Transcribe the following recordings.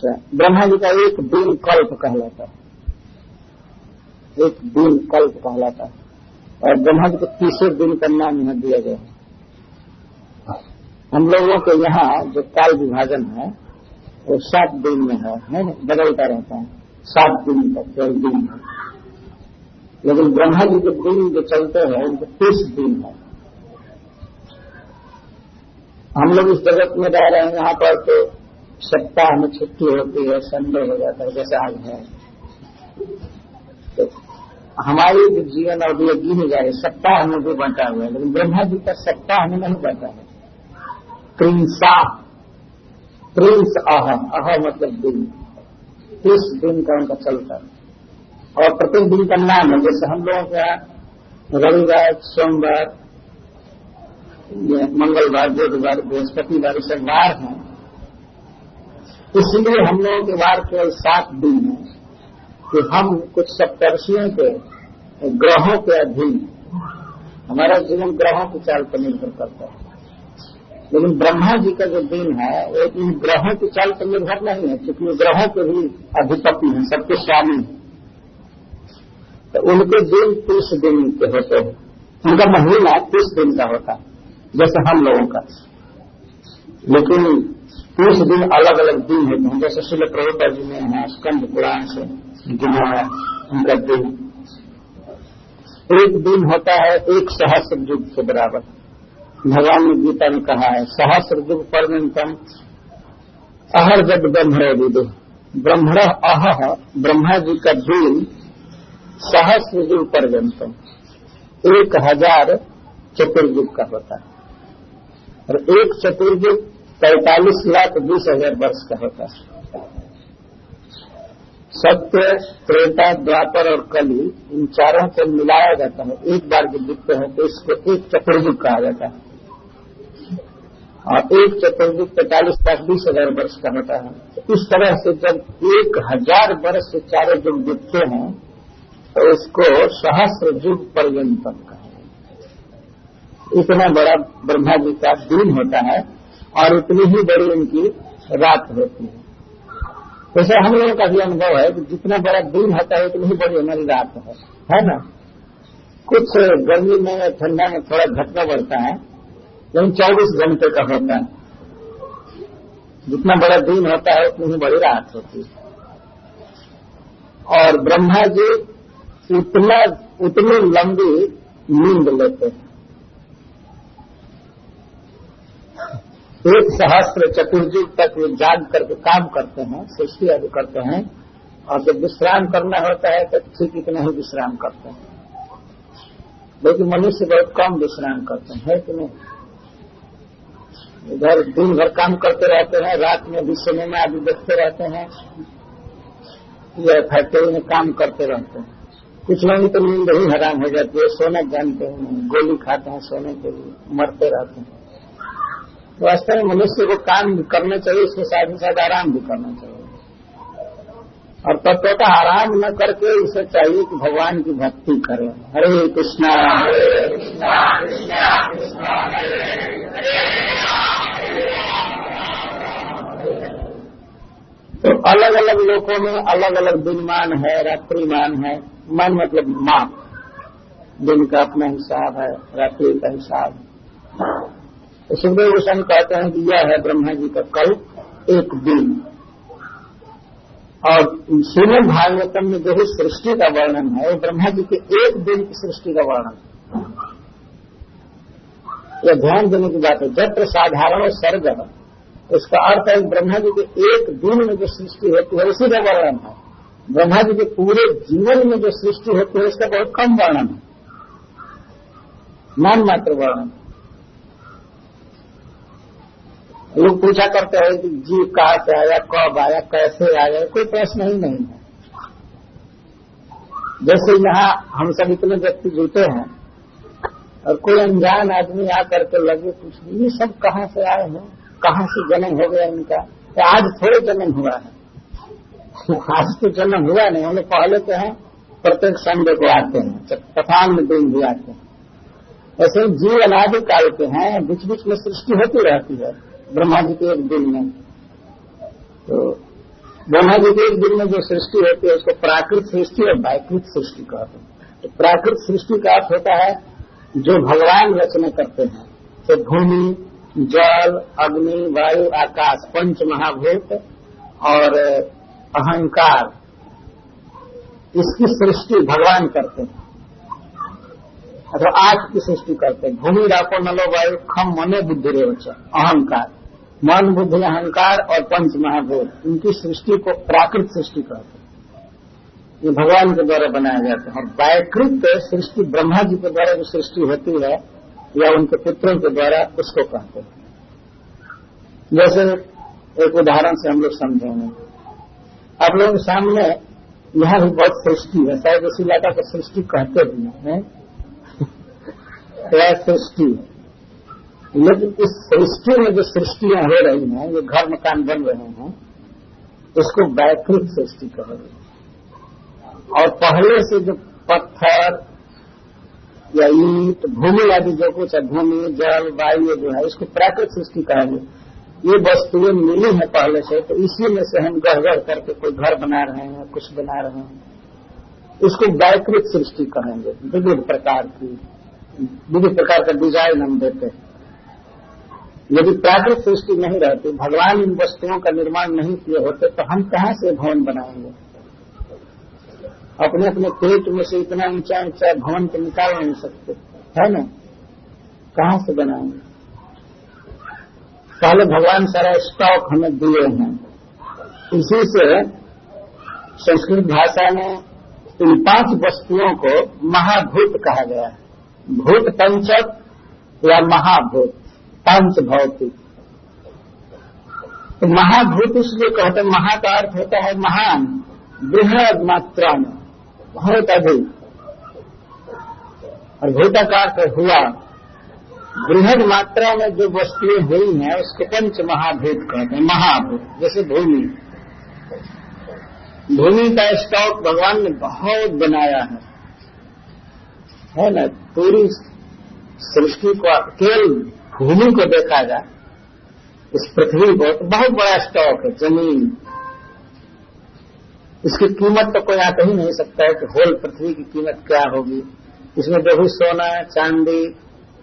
अच्छा, ब्रह्मा जी का एक दिन कल्प कहलाता है, एक दिन कल्प कहलाता है, और ब्रह्मा जी को 30 दिन का नाम यहाँ दिया गया है। हम लोगों के यहाँ जो काल विभाजन है वो 7 दिन में है ना, बदलता रहता है, 7 दिन तक 12 दिन है। लेकिन ब्रह्मा जी के दिन जो चलते हैं उनको 30 दिन है। हम लोग इस जगत में रह रहे हैं, यहाँ पर तो सप्ताह में छुट्टी होती है, संडे हो जाता है, जैसे आज है। तो हमारी जो जीवन अवधि गिनी जाए सप्ताह में भी बांटा हुआ है, लेकिन ब्रह्मा जी का सप्ताह में नहीं बांटा है। प्रिंस अह मतलब दिन, 30 दिन का उनका चलता है। और प्रत्येक दिन का नाम है, जैसे हम लोगों का रविवार, सोमवार, मंगलवार, बुधवार, बृहस्पतिवार, सब वार हैं। इसलिए हम लोगों के वार केवल 7 दिन है कि हम कुछ सप्तर्षियों के ग्रहों के अधीन, हमारा जीवन ग्रहों की चाल पर निर्भर करता है। लेकिन ब्रह्मा जी का जो दिन है वो इन ग्रहों की चाल पर निर्भर नहीं है, क्योंकि ग्रहों के भी अधिपति हैं, सबके स्वामी हैं। तो उनके दिन 30 दिन के होते हैं, उनका महीना 30 दिन का होता है जैसे हम लोगों का। लेकिन 30 दिन अलग अलग दिन होते हैं, जैसे श्रील प्रभुपाद जी ने है स्कंद पुराण से गिना है उनका दिन। एक दिन होता है 1 सहस्र युग के बराबर। भगवान ने गीता में कहा है, सहस्र युग पर्यंतम अहर जब ब्रह्मण विदु। ब्रह्मण अह, ब्रह्मा जी का दिन सहस्र युग पर्यंतम 1000 चतुर्युग का होता है, और एक चतुर्युग 45,20,000 वर्ष का होता है। सत्य, त्रेता, द्वापर और कली, इन चारों को मिलाया जाता है, एक बार जब दिखते हैं तो इसको एक चतुर्युग कहा जाता है। और एक चतुर्युग 45,20,000 वर्ष का होता है। तो इस तरह से जब 1000 वर्ष से चारों युग दिखते हैं तो इसको सहस्र युग पर्यंतम कहा है। इतना बड़ा ब्रह्मा जी का दिन होता है और उतनी ही बड़ी उनकी रात होती है। वैसे हम लोगों का भी अनुभव है कि जितना बड़ा दिन होता है उतनी ही बड़ी हमारी रात है ना। कुछ गर्मी में ठंडा में थोड़ा घटना बढ़ता है, लेकिन 24 घंटे का होता है। जितना बड़ा दिन होता है उतनी ही बड़ी रात होती है। और ब्रह्मा जी उतनी लंबी नींद लेते हैं। 1 सहस्र चतुर्युग तक वे जाग करके काम करते हैं, सृष्टि आदि करते हैं, और जब विश्राम करना होता है तो ठीक इतना ही विश्राम करते हैं। लेकिन मनुष्य बहुत कम विश्राम करते हैं, है कि नहीं। इधर दिन भर काम करते रहते हैं, रात में भी सिनेमा आदि देखते रहते हैं, या फैक्ट्री में काम करते रहते हैं। कुछ लोग तो नींद ही हराम हो जाती है, सोना जानते हैं, गोली खाते हैं सोने के लिए, मरते रहते हैं। वास्तव में मनुष्य को काम भी करना चाहिए, इसके साथ ही साथ आराम भी करना चाहिए। और तत्वतः आराम न करके इसे चाहिए कि भगवान की भक्ति करें। हरे कृष्णा हरे कृष्णा कृष्णा कृष्णा हरे हरे। तो अलग अलग लोकों में अलग अलग दिनमान है, रात्रिमान है। मान मतलब माप, दिन का अपना हिसाब है, रात्रि का हिसाब। तो सुखदेव गोस्वामी कहते हैं कि यह है ब्रह्मा जी का कल्प, एक दिन। और श्रीमद् भागवतम में जो ही सृष्टि का वर्णन है वो ब्रह्मा जी के एक दिन की सृष्टि का वर्णन। यह ध्यान देने की बात है। जत्र साधारण सर्ग, इसका अर्थ है ब्रह्मा जी के एक दिन में जो सृष्टि होती है उसी का वर्णन है। ब्रह्मा जी के पूरे जीवन में जो सृष्टि होती है उसका बहुत कम वर्णन है, नाम मात्र वर्णन। लोग पूछा करते हैं कि जीव कहाँ से आया, कब आया, कैसे आया, कोई प्रश्न ही नहीं है। जैसे यहाँ हम सब इतने व्यक्ति जुटे हैं और कोई अनजान आदमी आकर के लगे कुछ ये सब कहाँ से आए हैं, कहाँ से जन्म हो गया इनका। आज थोड़े जन्म हुआ है, आज तो जन्म हुआ नहीं। हम लोग पहले तो हैं प्रत्येक संडे को आते हैं, तफान में दिन भी आते हैं। ऐसे जीव अनादि काल के हैं, बीच बीच में सृष्टि होती रहती है ब्रह्मा जी के एक दिन में। तो ब्रह्मा जी के एक दिन में जो सृष्टि होती है उसको प्राकृत सृष्टि और वैकृत सृष्टि कहते हैं। तो प्राकृत सृष्टि का अर्थ होता है जो भगवान रचना करते हैं, तो भूमि, जल, अग्नि, वायु, आकाश, पंच महाभूत और अहंकार, इसकी सृष्टि भगवान करते हैं। तो 8 की सृष्टि करते हैं। भूमि, रापो, नलो, वायु, खम, मनो, बुद्धि, रेवच, अहंकार, मन, बुद्धि, अहंकार और पंच महाभूत, इनकी सृष्टि को प्राकृत सृष्टि कहते हैं। ये भगवान के द्वारा बनाया जाता है। और वैकृत सृष्टि ब्रह्मा जी के द्वारा जो सृष्टि होती है या उनके पुत्रों के द्वारा, उसको कहते हैं। जैसे एक उदाहरण से हम लोग समझेंगे। आप लोगों के सामने यहाँ भी बहुत सृष्टि है, शायद उसी इलाका को सृष्टि कहते भी हैं यह सृष्टि। लेकिन इस सृष्टि में जो सृष्टियां हो रही हैं, जो घर मकान बन रहे हैं, उसको वैकृत सृष्टि कहेंगे। और पहले से जो पत्थर या ईंट, भूमि आदि जो कुछ है, भूमि, जल, वायु जो है, इसको प्राकृत सृष्टि कहेंगे। ये वस्तुएं मिली है पहले से, तो इसी में से हम गढ़ करके कोई घर बना रहे हैं, कुछ बना रहे हैं, इसको वैकृत सृष्टि कहेंगे। विविध प्रकार का डिजाइन हम देते हैं। यदि प्राकृत सृष्टि नहीं रहती, भगवान इन वस्तुओं का निर्माण नहीं किए होते, तो हम कहां से भवन बनाएंगे? अपने अपने पेट में से इतना ऊंचा ऊंचा भवन तो निकाल नहीं सकते, है ना? कहां से बनाएंगे? पहले भगवान सारा स्टॉक हमें दिए हैं। इसी से संस्कृत भाषा में इन 5 वस्तुओं को महाभूत कहा गया है। भूत पंचक या महाभूत, पंच भौतिक। तो महाभूत इसलिए कहते हैं, महा का अर्थ होता है महान, बृहद मात्रा में, बहुत अधिक। और भूता का अर्थ हुआ। बृहद मात्रा में जो वस्तुएं हुई हैं उसको पंच महाभूत कहते हैं, महाभूत। जैसे भूमि, भूमि का स्टॉक भगवान ने बहुत बनाया है ना? पूरी सृष्टि को केवल भूमि को देखा जाए, इस पृथ्वी को, तो बहुत बड़ा स्टॉक है। जमीन, इसकी कीमत तो कोई आता ही नहीं सकता है कि होल पृथ्वी की कीमत क्या होगी। इसमें जो भी सोना, चांदी,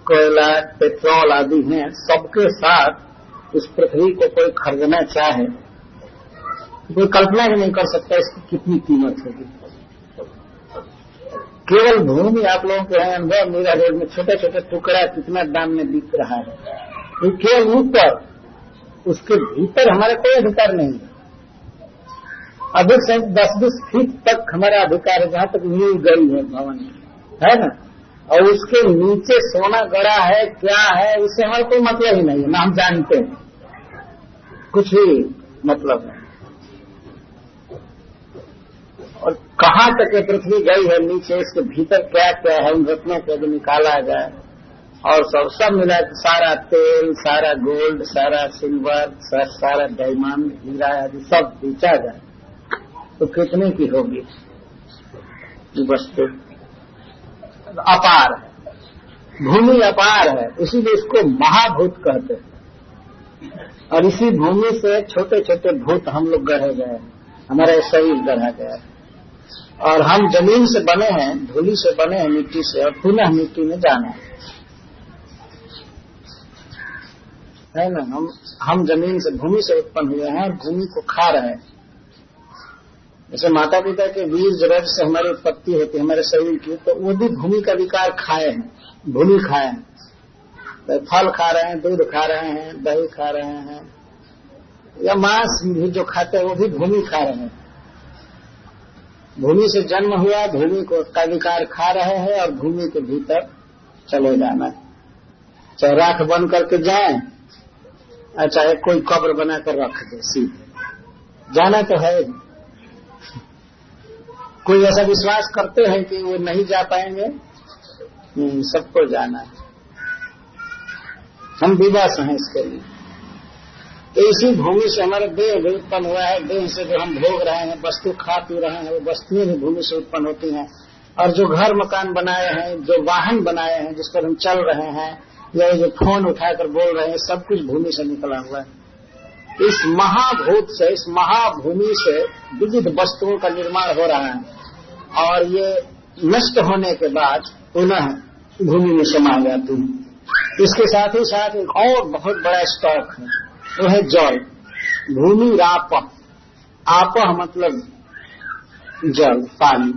कोयला, पेट्रोल आदि हैं, सबके साथ इस पृथ्वी को कोई खरीदना चाहे, कोई कल्पना भी नहीं कर सकता इसकी कितनी कीमत होगी। केवल भूमि आप लोगों के यहाँ अंदर मीरा रोड में छोटे छोटे टुकड़ा कितना दाम में बिक रहा है, तो केवल ऊपर, उसके भीतर हमारा कोई अधिकार नहीं है। अधिक से 10-20 फीट तक हमारा अधिकार है, जहां तक नींव गई है भवन, है ना? और उसके नीचे सोना गड़ा है, क्या है, इससे हमारा कोई मतलब ही नहीं है, ना हम जानते हैं, कुछ भी मतलब नहीं। और कहां तक ये पृथ्वी गई है नीचे, इसके भीतर क्या क्या है, उन रत्नों को यदि निकाला जाए और सब मिला, सारा तेल, सारा गोल्ड, सारा सिल्वर, सारा डायमंड, हीरा आदि सब बेचा जाए, तो कितने की होगी वस्तु? अपार है, भूमि अपार है, इसीलिए इसको महाभूत कहते हैं। और इसी भूमि से छोटे छोटे भूत हम लोग गढ़े गए, हमारा शरीर गढ़ा गया है। और हम जमीन से बने हैं, धूलि से बने हैं, मिट्टी से, और पुनः मिट्टी में जाना है ना? हम जमीन से, भूमि से उत्पन्न हुए हैं और भूमि को खा रहे हैं। जैसे माता पिता के बीज रज से हमारी उत्पत्ति होती है हमारे शरीर की, तो वो भी भूमि का विकार खाए हैं, भूमि खाए हैं। तो फल खा रहे हैं, दूध खा रहे हैं, दही खा रहे हैं, या मांस भी जो खाते हैं वो भी भूमि खा रहे हैं। भूमि से जन्म हुआ, भूमि को का विकार खा रहे हैं और भूमि के भीतर चले जाना है। चाहे राख बन करके जाएं, चाहे कोई कब्र बनाकर रख दे, सीधे जाना तो है। कोई ऐसा विश्वास करते हैं कि वो नहीं जा पाएंगे? नहीं, सबको जाना है। हम विवश हैं इसके लिए। तो इसी भूमि से हमारा देह भी उत्पन्न हुआ है। देह से जो हम भोग रहे हैं, वस्तु खा पी रहे हैं, वो वस्तुएं भी भूमि से उत्पन्न होती हैं। और जो घर मकान बनाए हैं, जो वाहन बनाए हैं जिस पर हम चल रहे हैं, या जो फोन उठाकर बोल रहे हैं, सब कुछ भूमि से निकला हुआ है। इस महाभूत से, इस महाभूमि से विविध वस्तुओं का निर्माण हो रहा है और ये नष्ट होने के बाद पुनः भूमि में समा जाती है। इसके साथ ही साथ एक और बहुत बड़ा स्टॉक है, वो है जल। भूमि राप, आप मतलब जल, पानी।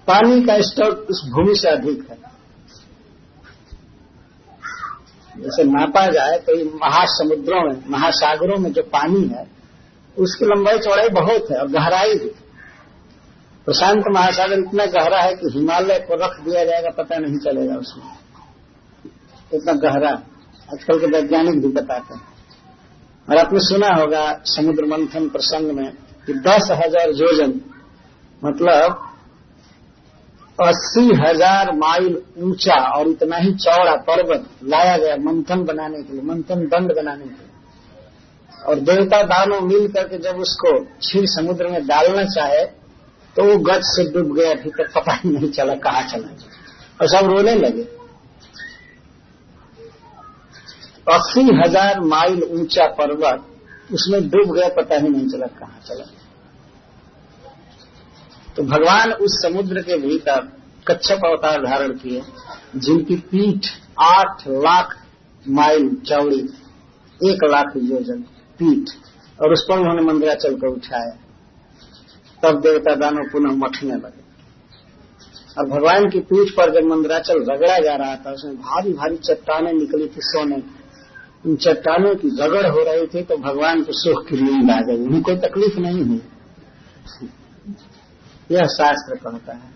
पानी का स्टॉक इस भूमि से अधिक है। जैसे नापा जाए तो महासमुद्रों में, महासागरों में जो पानी है उसकी लंबाई चौड़ाई बहुत है और गहराई भी। प्रशांत महासागर इतना गहरा है कि हिमालय को रख दिया जाएगा पता नहीं चलेगा उसमें, इतना गहरा आजकल के वैज्ञानिक भी बताते हैं। और आपने सुना होगा समुद्र मंथन प्रसंग में कि 10,000 योजन मतलब 80,000 माइल ऊंचा और इतना ही चौड़ा पर्वत लाया गया मंथन बनाने के लिए, मंथन दंड बनाने के लिए। और देवता दानव मिल करके जब उसको क्षीर समुद्र में डालना चाहे तो वो गज से डूब गया, भीतर पता ही नहीं चला कहाँ चला और सब रोने लगे। 80,000 माइल ऊंचा पर्वत उसमें डूब गया, पता ही नहीं चला कहाँ चला। तो भगवान उस समुद्र के भीतर कच्छप अवतार धारण किए, जिनकी पीठ 8 लाख माइल चौड़ी, 1 लाख योजन पीठ, और उस पर उन्होंने मंदराचल को उठाया। तब देवता दानव पुनः मठने लगे। और भगवान की पीठ पर जब मंदराचल रगड़ा जा रहा था, उसमें भारी भारी चट्टानें निकली थी सोने की। उन चट्टानों की रगड़ हो रही थी तो भगवान को सुख की नींद आ गई, उन्हें कोई तकलीफ नहीं हुई। यह शास्त्र कहता है।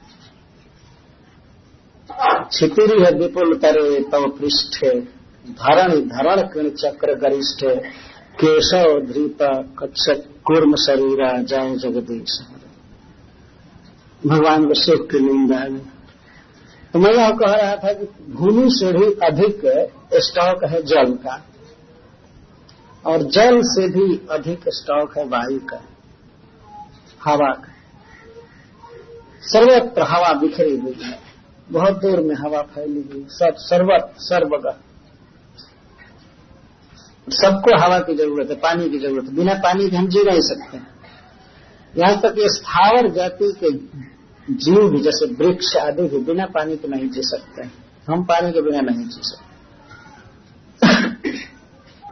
क्षितिरी है विपुल तरे तव पृष्ठे, धरण कृण चक्र गरिष्ठे, केशव धृत कच्छप कूर्म शरीरा जय जगदीश। भगवान को सुख की नींद आ गई। तो मैं यह कह रहा था कि भूमि से भी अधिक स्टॉक है जल का, और जल से भी अधिक स्टॉक है वायु का, हवा का। सर्वत्र हवा बिखरी हुई है, बहुत दूर में हवा फैली हुई, सब सर्वगत। सबको हवा की जरूरत है, पानी की जरूरत है। बिना पानी के हम जी नहीं सकते। यहां तक ये स्थावर जाति के जीव भी, जैसे वृक्ष आदि भी, बिना पानी के नहीं जी सकते। हम पानी के बिना नहीं जी सकते।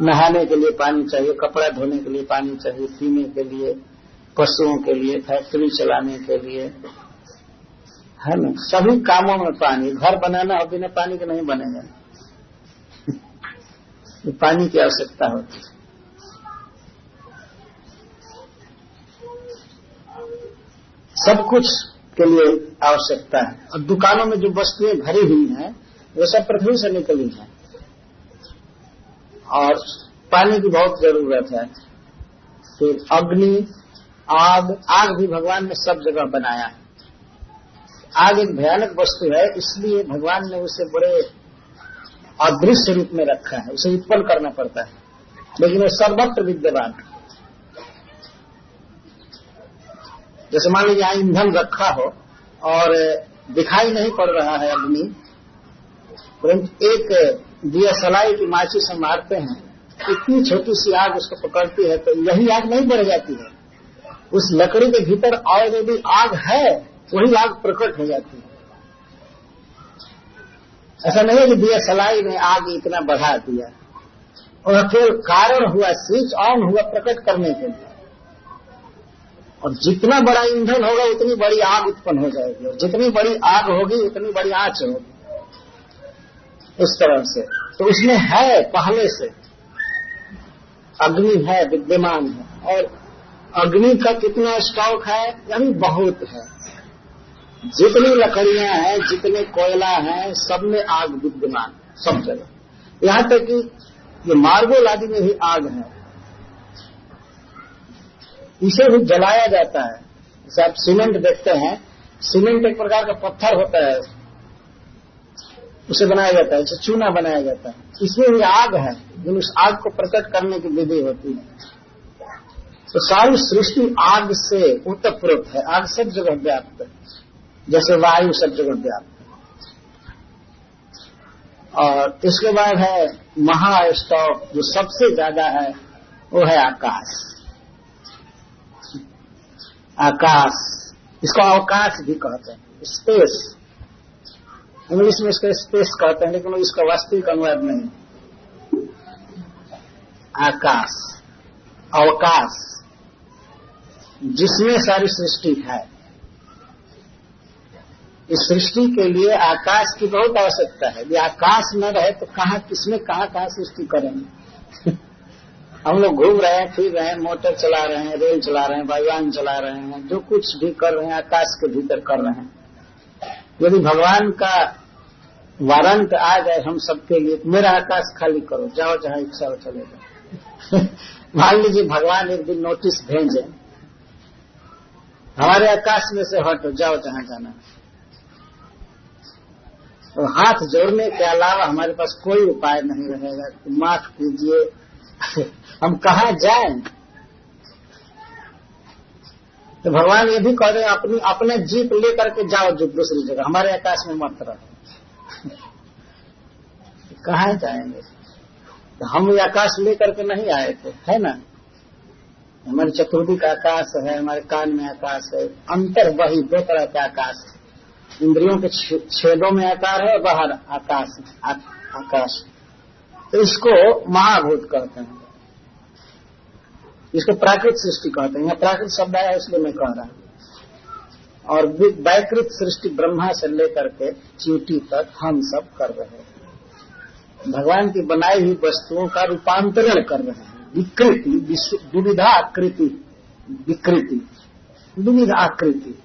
नहाने के लिए पानी चाहिए, कपड़ा धोने के लिए पानी चाहिए, पीने के लिए, पशुओं के लिए, फैक्ट्री चलाने के लिए, है ना, सभी कामों में पानी। घर बनाना हो बिना पानी के नहीं बनेगा, पानी की आवश्यकता होती है। सब कुछ के लिए आवश्यकता है। और दुकानों में जो वस्तुएं भरी हुई हैं वो सब पृथ्वी से निकली हैं, और पानी की बहुत जरूरत है। फिर अग्नि, आग भी भगवान ने सब जगह बनाया है। आग एक भयानक वस्तु है, इसलिए भगवान ने उसे बड़े अदृश्य रूप में रखा है, उसे उत्पन्न करना पड़ता है, लेकिन वो सर्वत्र विद्यमान है। जैसे मान लीजिए यहाँ ईंधन रखा हो और दिखाई नहीं पड़ रहा है अग्नि, परंतु एक दिया सलाई की माची से मारते हैं, इतनी छोटी सी आग उसको पकड़ती है, तो यही आग नहीं बढ़ जाती है। उस लकड़ी के भीतर ऑलरेडी आग है, वही आग प्रकट हो जाती है। ऐसा नहीं है कि दिया सलाई ने आग इतना बढ़ा दिया, और केवल कारण हुआ, स्विच ऑन हुआ प्रकट करने के लिए। और जितना बड़ा ईंधन होगा उतनी बड़ी आग उत्पन्न हो जाएगी, और जितनी बड़ी आग होगी उतनी बड़ी आंच होगी। इस तरह से तो उसमें है, पहले से अग्नि है, विद्यमान है। और अग्नि का कितना स्टॉक है, यानी बहुत है। जितनी लकड़ियां हैं, जितने कोयला हैं, सब में आग विद्यमान, सब जगह। यहां तक कि ये मार्बल आदि में भी आग है, इसे भी जलाया जाता है। जैसे आप सीमेंट देखते हैं, सीमेंट एक प्रकार का पत्थर होता है, उसे बनाया जाता है, जैसे चूना बनाया जाता है। इसमें भी आग है, लेकिन उस आग को प्रकट करने की विधि होती है। तो सारी सृष्टि आग से ओतप्रोत है, आग सब जगह व्याप्त है, जैसे वायु सब जगह व्याप्त है। और इसके बाद है महास्टॉक, जो सबसे ज्यादा है, वो है आकाश। आकाश, इसको अवकाश भी कहते हैं, स्पेस। इंग्लिश में इसको स्पेस कहते हैं, लेकिन इसका वास्तविक अनुवाद नहीं। आकाश, अवकाश, जिसमें सारी सृष्टि है। इस सृष्टि के लिए आकाश की बहुत आवश्यकता है। यदि आकाश न रहे तो कहाँ, किसमें कहाँ सृष्टि करेंगे। हम लोग घूम रहे हैं, फिर रहे हैं, मोटर चला रहे हैं, रेल चला रहे हैं, वायुयान चला रहे हैं, जो कुछ भी कर रहे हैं आकाश के भीतर कर रहे हैं। यदि भगवान का वारंट आ जाए हम सबके लिए, मेरा आकाश खाली करो, जाओ जहां इच्छा हो चले जाओ। मान लीजिए भगवान एक दिन नोटिस भेजे, हमारे आकाश में से हटो, जाओ जहां जाना। तो हाथ जोड़ने के अलावा हमारे पास कोई उपाय नहीं रहेगा कि माफ कीजिए हम कहाँ जाएं। तो भगवान ये भी कह रहे हैं अपने जीप लेकर के जाओ जो दूसरी जगह, हमारे आकाश में मत रहो। कहाँ जाएंगे? तो हम ये आकाश लेकर के नहीं आए थे, है ना। हमारे चतुर्थी का आकाश है, हमारे कान में आकाश है, अंतर वही दो तरह का आकाश है। इंद्रियों के छेदों में आकार है और बाहर आकाश आकाश। तो इसको महाभूत कहते हैं, इसको प्राकृत सृष्टि कहते हैं। यहाँ प्राकृत शब्द आया इसलिए मैं कह रहा हूं। और वैकृत सृष्टि ब्रह्मा से लेकर के चींटी तक हम सब कर रहे हैं। भगवान की बनाई हुई वस्तुओं का रूपांतरण कर रहे हैं। विकृति, विविधा आकृति, विकृति, विविध आकृति।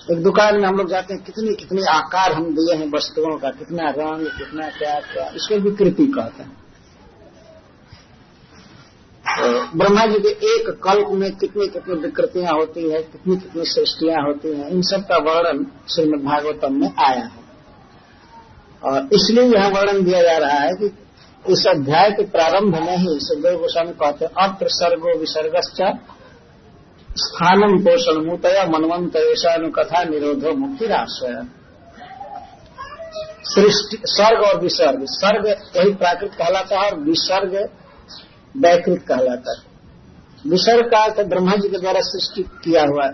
एक दुकान में हम लोग जाते हैं, कितनी कितनी आकार हम दिए हैं वस्तुओं का, कितना रंग, कितना क्या क्या, इसको विकृति कहते हैं। तो ब्रह्मा जी के एक कल्प में कितनी कितनी विकृतियां होती है, कितनी कितनी सृष्टियां होती हैं, इन सब का वर्णन श्रीमद् भागवतम में आया है। और इसलिए यह वर्णन दिया जा रहा है कि इस अध्याय के प्रारंभ में ही सुखदेव गोस्वामी कहते हैं, अत्र सर्गो विसर्गश्च स्थानम पोषण मूतया मनवंत ऐशानुकथा निरोधो मुक्तिराश्रय। सृष्टि, सर्ग और विसर्ग, सर्ग यही प्राकृत कहलाता है और विसर्ग वैकृत कहलाता है। विसर्ग का अर्थ ब्रह्मा जी के द्वारा सृष्टि किया हुआ,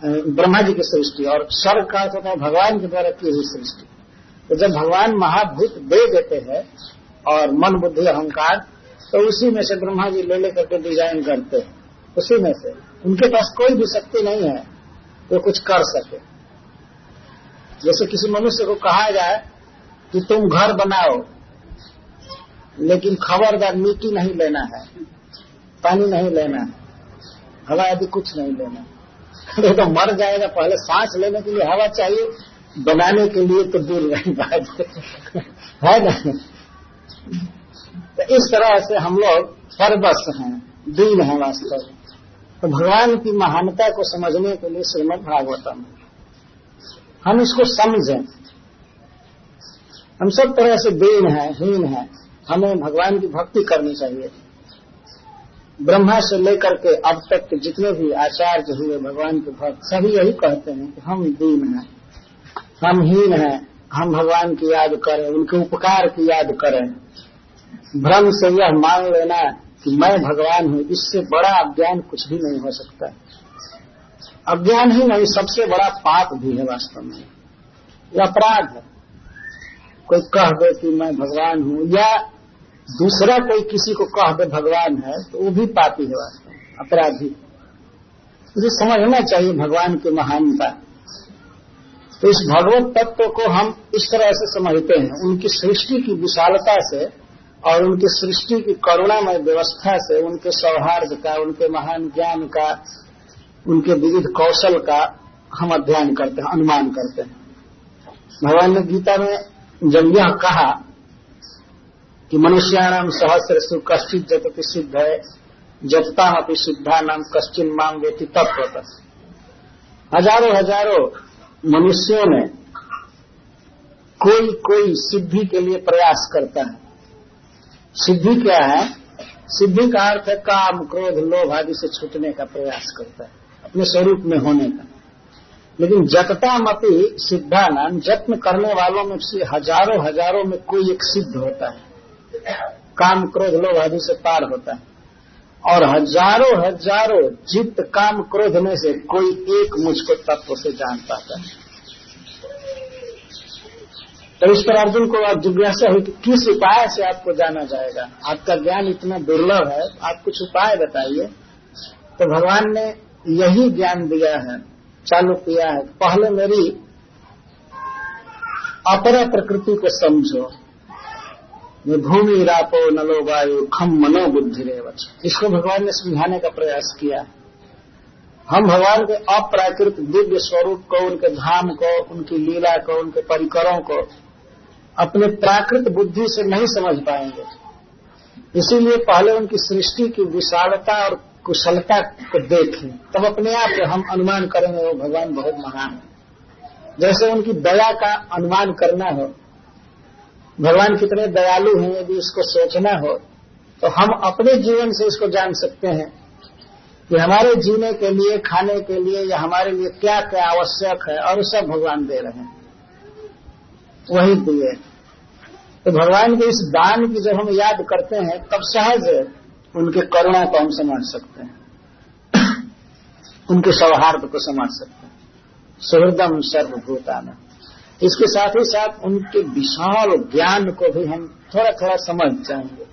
ब्रह्मा जी की सृष्टि, और सर्ग का अर्थ होता है भगवान के द्वारा की हुई सृष्टि। तो जब भगवान महाभूत दे देते हैं और मन बुद्धि अहंकार, तो उसी में से ब्रह्मा जी ले लेकर के डिजाइन करते हैं। उसी में से उनके पास कोई भी शक्ति नहीं है वो कुछ कर सके। जैसे किसी मनुष्य को कहा जाए कि तुम घर बनाओ, लेकिन खबरदार मिट्टी नहीं लेना है, पानी नहीं लेना है, हवा आदि कुछ नहीं लेना, वो तो मर जाएगा। पहले सांस लेने के लिए हवा चाहिए, बनाने के लिए तो दूर रही बात है ना। तो इस तरह से हम लोग परबस हैं, दीन हैं वास्तव में। तो भगवान की महानता को समझने के लिए श्रीमद् भागवतम, हम इसको समझें। हम सब तरह से दीन हैं, हीन हैं, हमें भगवान की भक्ति करनी चाहिए। ब्रह्मा से लेकर के अब तक के जितने भी आचार्य हुए भगवान के भक्त, सभी यही कहते हैं कि हम दीन हैं, हम हीन हैं, हम भगवान की याद करें, उनके उपकार की याद करें। भ्रम से यह मान लेना कि मैं भगवान हूं, इससे बड़ा अज्ञान कुछ भी नहीं हो सकता। अज्ञान ही नहीं, सबसे बड़ा पाप भी है वास्तव में, यह अपराध है। कोई कह दे कि मैं भगवान हूं, या दूसरा कोई किसी को कह दे भगवान है, तो वो भी पापी है वास्तव में, अपराधी। मुझे समझना चाहिए भगवान की महानता। तो इस भगवत तत्व को हम इस तरह से समझते हैं, उनकी सृष्टि की विशालता से और उनकी सृष्टि की करुणामय व्यवस्था से, उनके सौहार्द का, उनके महान ज्ञान का, उनके विविध कौशल का हम अध्ययन करते हैं, अनुमान करते हैं। भगवान ने गीता में जब यह कहा कि मनुष्याणाम सहस्रसु कश्चित् जतति सिद्धये जतताम अपि सिद्धानाम कश्चिन् मां वेति तत्त्वतः। हजारों हजारों मनुष्यों में कोई कोई सिद्धि के लिए प्रयास करता है। सिद्धि क्या है? सिद्धि का अर्थ है काम, क्रोध, लोभ आदि से छूटने का प्रयास करता है, अपने स्वरूप में होने का। लेकिन जततामपि सिद्धानाम, जत्न करने वालों में से हजारों हजारों में कोई एक सिद्ध होता है, काम, क्रोध, लोभ आदि से पार होता है। और हजारों हजारों चित्त काम क्रोध में से कोई एक मुझको तत्व से जान पाता है। तो इस पर अर्जुन को अब जिज्ञासा हुई कि किस उपाय से आपको जाना जाएगा, आपका ज्ञान इतना दुर्लभ है, आप कुछ उपाय बताइए। तो भगवान ने यही ज्ञान दिया है, चालू किया है। पहले मेरी अपरा प्रकृति को समझो, भूमि रापो नलो वायु खम मनो बुद्धि रेवच। इसको भगवान ने समझाने का प्रयास किया। हम भगवान के अप्राकृत दिव्य स्वरूप को, उनके धाम को, उनकी लीला को, उनके परिकरों को अपने प्राकृत बुद्धि से नहीं समझ पाएंगे। इसीलिए पहले उनकी सृष्टि की विशालता और कुशलता को देखें, तब अपने आप हम अनुमान करेंगे वो भगवान बहुत महान है। जैसे उनकी दया का अनुमान करना हो, भगवान कितने दयालु हैं, यदि इसको सोचना हो तो हम अपने जीवन से इसको जान सकते हैं कि हमारे जीने के लिए, खाने के लिए या हमारे लिए क्या क्या आवश्यक है, और सब भगवान दे रहे हैं, वही दिए। तो भगवान के इस दान की जब हम याद करते हैं तब सहज उनके करुणा को हम समझ सकते हैं, उनके सौहार्द को समझ सकते हैं। सुहृदम सर्वभूतानां। इसके साथ ही साथ उनके विशाल ज्ञान को भी हम थोड़ा थोड़ा समझ जाएंगे।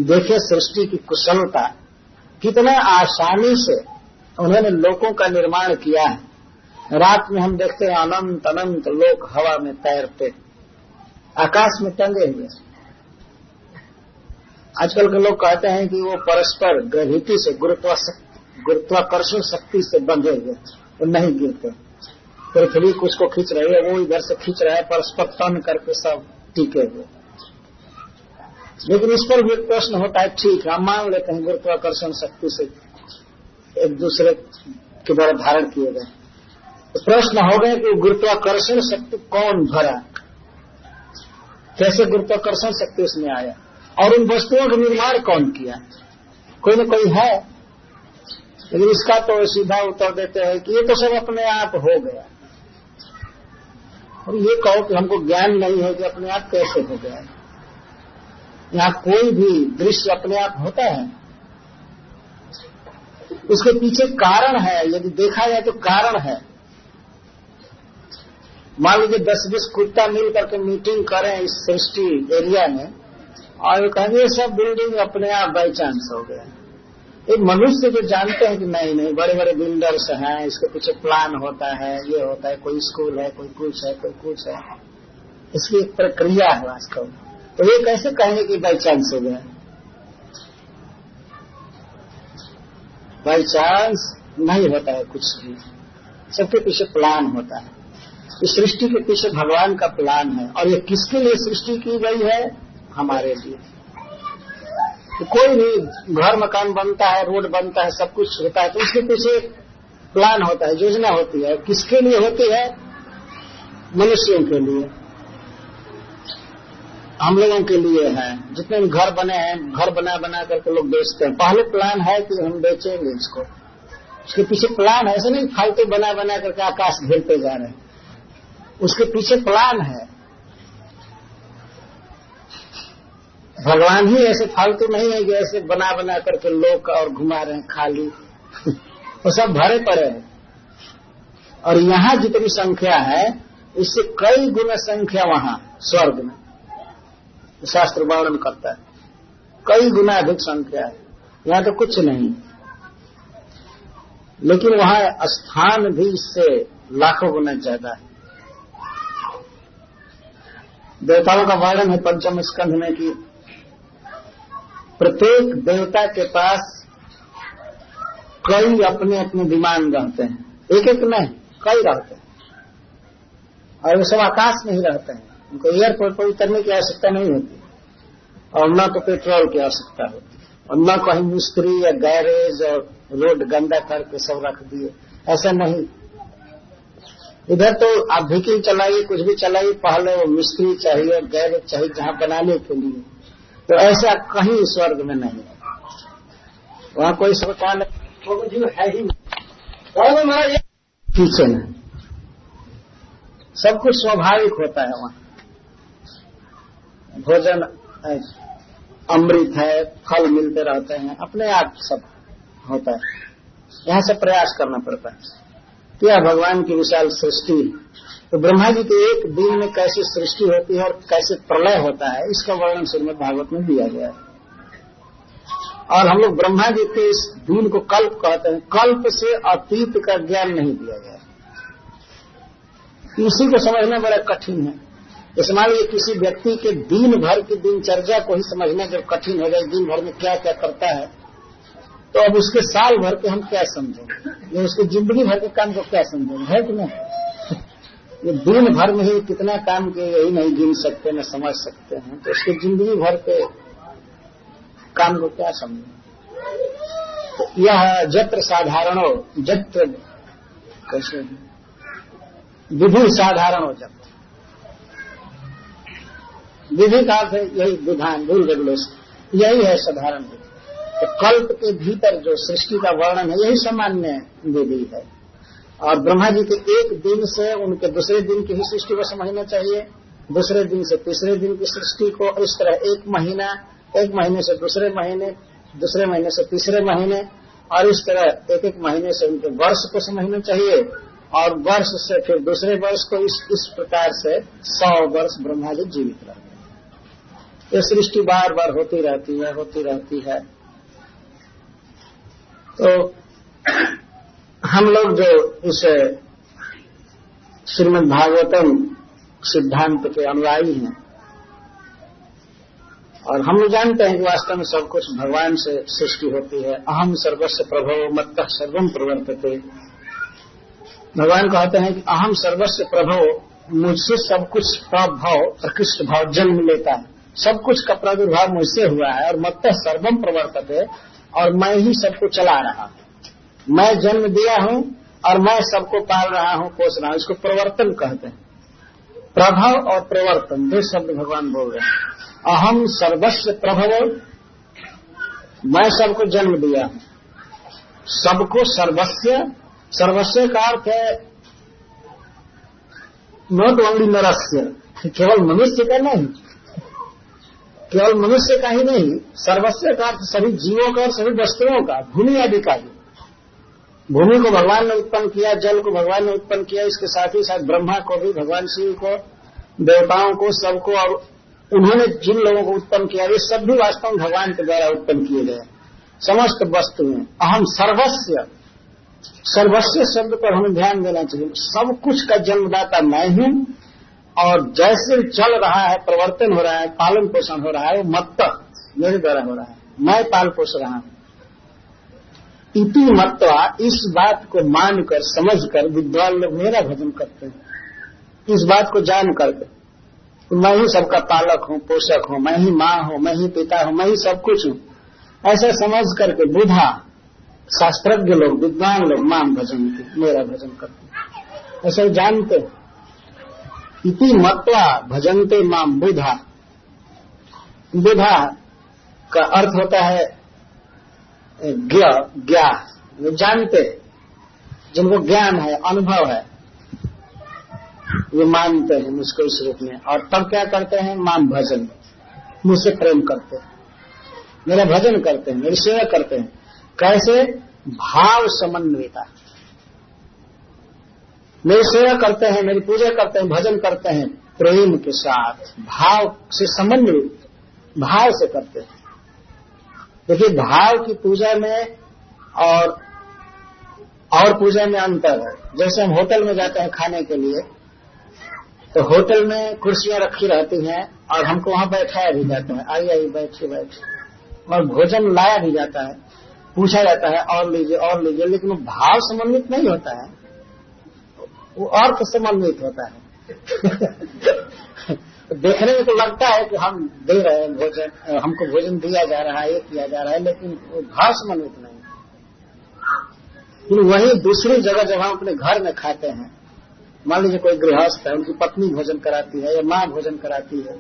देखिए सृष्टि की कुशलता, कितना आसानी से उन्होंने लोकों का निर्माण किया है। रात में हम देखते हैं अनंत अनंत लोक हवा में तैरते, आकाश में टंगे हुए। आजकल के लोग कहते हैं कि वो परस्पर ग्रेविटी से, गुरुत्वाकर्षण शक्ति से बंधे हुए, वो नहीं गिरते। पृथ्वी कुछ को खींच रही है, वो इधर से खींच रहा है, परस्पर तन करके सब टिके हुए। लेकिन इस पर भी प्रश्न होता है, ठीक है हम मान लेते हैं गुरुत्वाकर्षण शक्ति से एक दूसरे के द्वारा धारण किए गए। तो प्रश्न हो गए कि गुरुत्वाकर्षण शक्ति कौन भरा, कैसे गुरुत्वाकर्षण शक्ति उसमें आया, और उन वस्तुओं का निर्माण कौन किया। कोई न कोई है, लेकिन इसका तो सीधा उत्तर देते हैं कि ये तो सब अपने आप हो गया। और ये कहो कि हमको ज्ञान नहीं है कि अपने आप कैसे हो गया। यहाँ कोई भी दृश्य अपने आप होता है, उसके पीछे कारण है। यदि देखा जाए तो कारण है। मान लीजिए 10-20 कुत्ता मिल करके मीटिंग करें इस सृष्टि एरिया में, और कहेंगे ये सब बिल्डिंग अपने आप बाई चांस हो गया। एक मनुष्य जो जानते हैं कि नहीं नहीं, बड़े बड़े बिल्डर्स हैं, इसके पीछे प्लान होता है, ये होता है, कोई स्कूल है, कोई कुछ है, कोई कुछ है, इसकी एक प्रक्रिया है वास्तव में। तो ये कैसे कहेंगे कि बाई चांस हो गया। बाई चांस नहीं होता है कुछ भी, सबके पीछे प्लान होता है। इस सृष्टि के पीछे भगवान का प्लान है, और ये किसके लिए सृष्टि की गई है, हमारे लिए। तो कोई भी घर मकान बनता है, रोड बनता है, सब कुछ होता है, तो उसके पीछे प्लान होता है, योजना होती है। किसके लिए होती है, मनुष्यों के लिए, हम लोगों के लिए है। जितने भी घर बने हैं, घर बना बना करके लोग बेचते हैं। पहले प्लान है कि हम बेचेंगे इसको, उसके पीछे प्लान है। ऐसे नहीं फालतू बना बना करके आकाश घेरते जा रहे हैं, उसके पीछे प्लान है। भगवान ही ऐसे फालतू नहीं है कि ऐसे बना बना करके लोग और घुमा रहे हैं खाली वो सब भरे पड़े हैं। और यहाँ जितनी संख्या है इससे कई गुना संख्या वहां स्वर्ग में, शास्त्र वर्णन करता है, कई गुना अधिक संख्या है। यहाँ तो कुछ नहीं, लेकिन वहां स्थान भी इससे लाखों गुना ज्यादा है। देवताओं का वर्णन है पंचम स्कंध में कि प्रत्येक देवता के पास कई अपने अपने विमान रहते हैं, एक एक नहीं कई रहते हैं, और वो सब आकाश में ही रहते हैं। उनको एयरपोर्ट पर उतरने की आवश्यकता नहीं होती, और न तो पेट्रोल की आवश्यकता होती, और न कहीं मिस्त्री या गैरेज और रोड गंदा करके सब रख दिए, ऐसा नहीं। इधर तो आप व्हीकल चलाइए, कुछ भी चलाइए, पहले वो मिस्त्री चाहिए, गैरेज चाहिए जहां बनाने के लिए। तो ऐसा कहीं स्वर्ग में नहीं है, वहां कोई सरकार है ही नहीं, पीछे नहीं, सब कुछ स्वाभाविक होता है वहां। भोजन अमृत है, फल मिलते रहते हैं, अपने आप सब होता है। यहाँ से प्रयास करना पड़ता है। क्या भगवान की विशाल सृष्टि है। तो ब्रह्मा जी के एक दिन में कैसे सृष्टि होती है और कैसे प्रलय होता है, इसका वर्णन श्रीमद् भागवत में दिया गया है। और हम लोग ब्रह्मा जी के इस दिन को कल्प कहते हैं। कल्प से अतीत का ज्ञान नहीं दिया गया, इसी को समझना बड़ा कठिन है। जैसे मान लीजिए किसी व्यक्ति के दिन भर की दिनचर्या को ही समझना जब कठिन हो जाए, दिन भर में क्या क्या करता है, तो अब उसके साल भर के हम क्या समझेंगे, ये उसकी जिंदगी भर के काम को क्या समझेंगे, है कि नहीं। ये दिन भर में ही कितना काम किए यही नहीं गिन सकते, न समझ सकते हैं, तो उसकी जिंदगी भर के काम को क्या समझेंगे। तो यह जत्र साधारणो जत्र कैसे विधि साधारण हो जाता, विधि का अर्थ है यही विधान, रूल रेगुलेशन, यही है साधारण विधि। तो कल्प के भीतर जो सृष्टि का वर्णन है यही सामान्य विधि है। और ब्रह्मा जी के एक दिन से उनके दूसरे दिन की ही सृष्टि को समझना चाहिए, दूसरे दिन से तीसरे दिन की सृष्टि को, इस तरह एक महीना, एक महीने से दूसरे महीने, दूसरे महीने से तीसरे महीने, और इस तरह एक एक महीने से उनके वर्ष को समझना चाहिए, और वर्ष से फिर दूसरे वर्ष को इस प्रकार से 100 वर्ष ब्रह्मा जी जीवित रहते हैं। ये सृष्टि बार बार होती रहती है, होती रहती है। तो हम लोग जो इस श्रीमद् भागवतम सिद्धांत के अनुयायी हैं, और हम लोग जानते हैं कि वास्तव में सब कुछ भगवान से सृष्टि होती है। अहम सर्वस्य प्रभवो मत्तः सर्वं प्रवर्तते। भगवान कहते हैं कि अहम सर्वस्य प्रभवो, मुझसे सब कुछ प्रभाव प्रकृष्ट भाव जन्म लेता है, सब कुछ का प्रादुर्भाव मुझसे हुआ है, और मत्तः सर्वं प्रवर्तते, और मैं ही सबको चला रहा हूं। मैं जन्म दिया हूं और मैं सबको पाल रहा हूं, पोष रहा हूं। इसको प्रवर्तन कहते हैं। प्रभाव और प्रवर्तन दो शब्द भगवान बोल रहे हैं। अहम सर्वस्व प्रभव, मैं सबको जन्म दिया हूं, सबको सर्वस्व, सर्वस्व का अर्थ है नॉट ओनली नरस्य, केवल मनुष्य का नहीं, केवल मनुष्य का ही नहीं, सर्वस्व का अर्थ सभी जीवों का और सभी वस्तुओं का, भूमि आदि का ही। भूमि को भगवान ने उत्पन्न किया, जल को भगवान ने उत्पन्न किया, इसके साथ ही साथ ब्रह्मा को भी, भगवान शिव को, देवताओं को, सबको, और उन्होंने जिन लोगों को उत्पन्न किया ये सब भी वास्तव में भगवान के द्वारा उत्पन्न किए गए समस्त वस्तुएं। अहम सर्वस्व, सर्वस्व शब्द पर हमें ध्यान देना चाहिए। सब कुछ का जन्मदाता मैं हूं, और जैसे चल रहा है, परिवर्तन हो रहा है, पालन पोषण हो रहा है, वो मत्तः मेरे द्वारा हो रहा है, मैं पाल पोष रहा हूं। इति मत्वा, इस बात को मानकर समझकर विद्वान लोग मेरा भजन करते हैं। इस बात को जान करके मैं ही सबका पालक हूं, पोषक हूं, मैं ही माँ हूं, मैं ही पिता हूं, मैं ही सब कुछ हूं, ऐसा समझ करके बुधा शास्त्रज्ञ लोग, विद्वान लोग माम भजन के, मेरा भजन करते, ऐसा जानते। इति मत्वा भजनते माम बुधा। बुधा का अर्थ होता है ज्ञा, जानते, जिनको ज्ञान है, अनुभव है, ये मानते हैं मुझको इस रूप में, और तब क्या करते हैं, माम भजन, मुझसे प्रेम करते हैं, मेरा भजन करते हैं, मेरी सेवा करते हैं। कैसे? भाव समन्विता, मेरी सेवा करते हैं, मेरी पूजा करते हैं, भजन करते हैं प्रेम के साथ, भाव से समन्वित, भाव से करते हैं। देखिए, भाव की पूजा में और पूजा में अंतर है। जैसे हम होटल में जाते हैं खाने के लिए, तो होटल में कुर्सियां रखी रहती हैं और हमको वहां बैठाया भी जाता है, आइए बैठिए बैठिए, और भोजन लाया भी जाता है, पूछा जाता है और लीजिए और लीजिए, लेकिन वो भाव समन्वित नहीं होता है, वो अर्थ समन्वित होता है। देखने में तो लगता है कि हम दे रहे हैं भोजन, हमको भोजन दिया जा रहा है, ये किया जा रहा है, लेकिन वो भाव समन्वित नहीं। वही दूसरी जगह जब हम अपने घर में खाते हैं, मान लीजिए कोई गृहस्थ है, उनकी पत्नी भोजन कराती है, या माँ भोजन कराती है,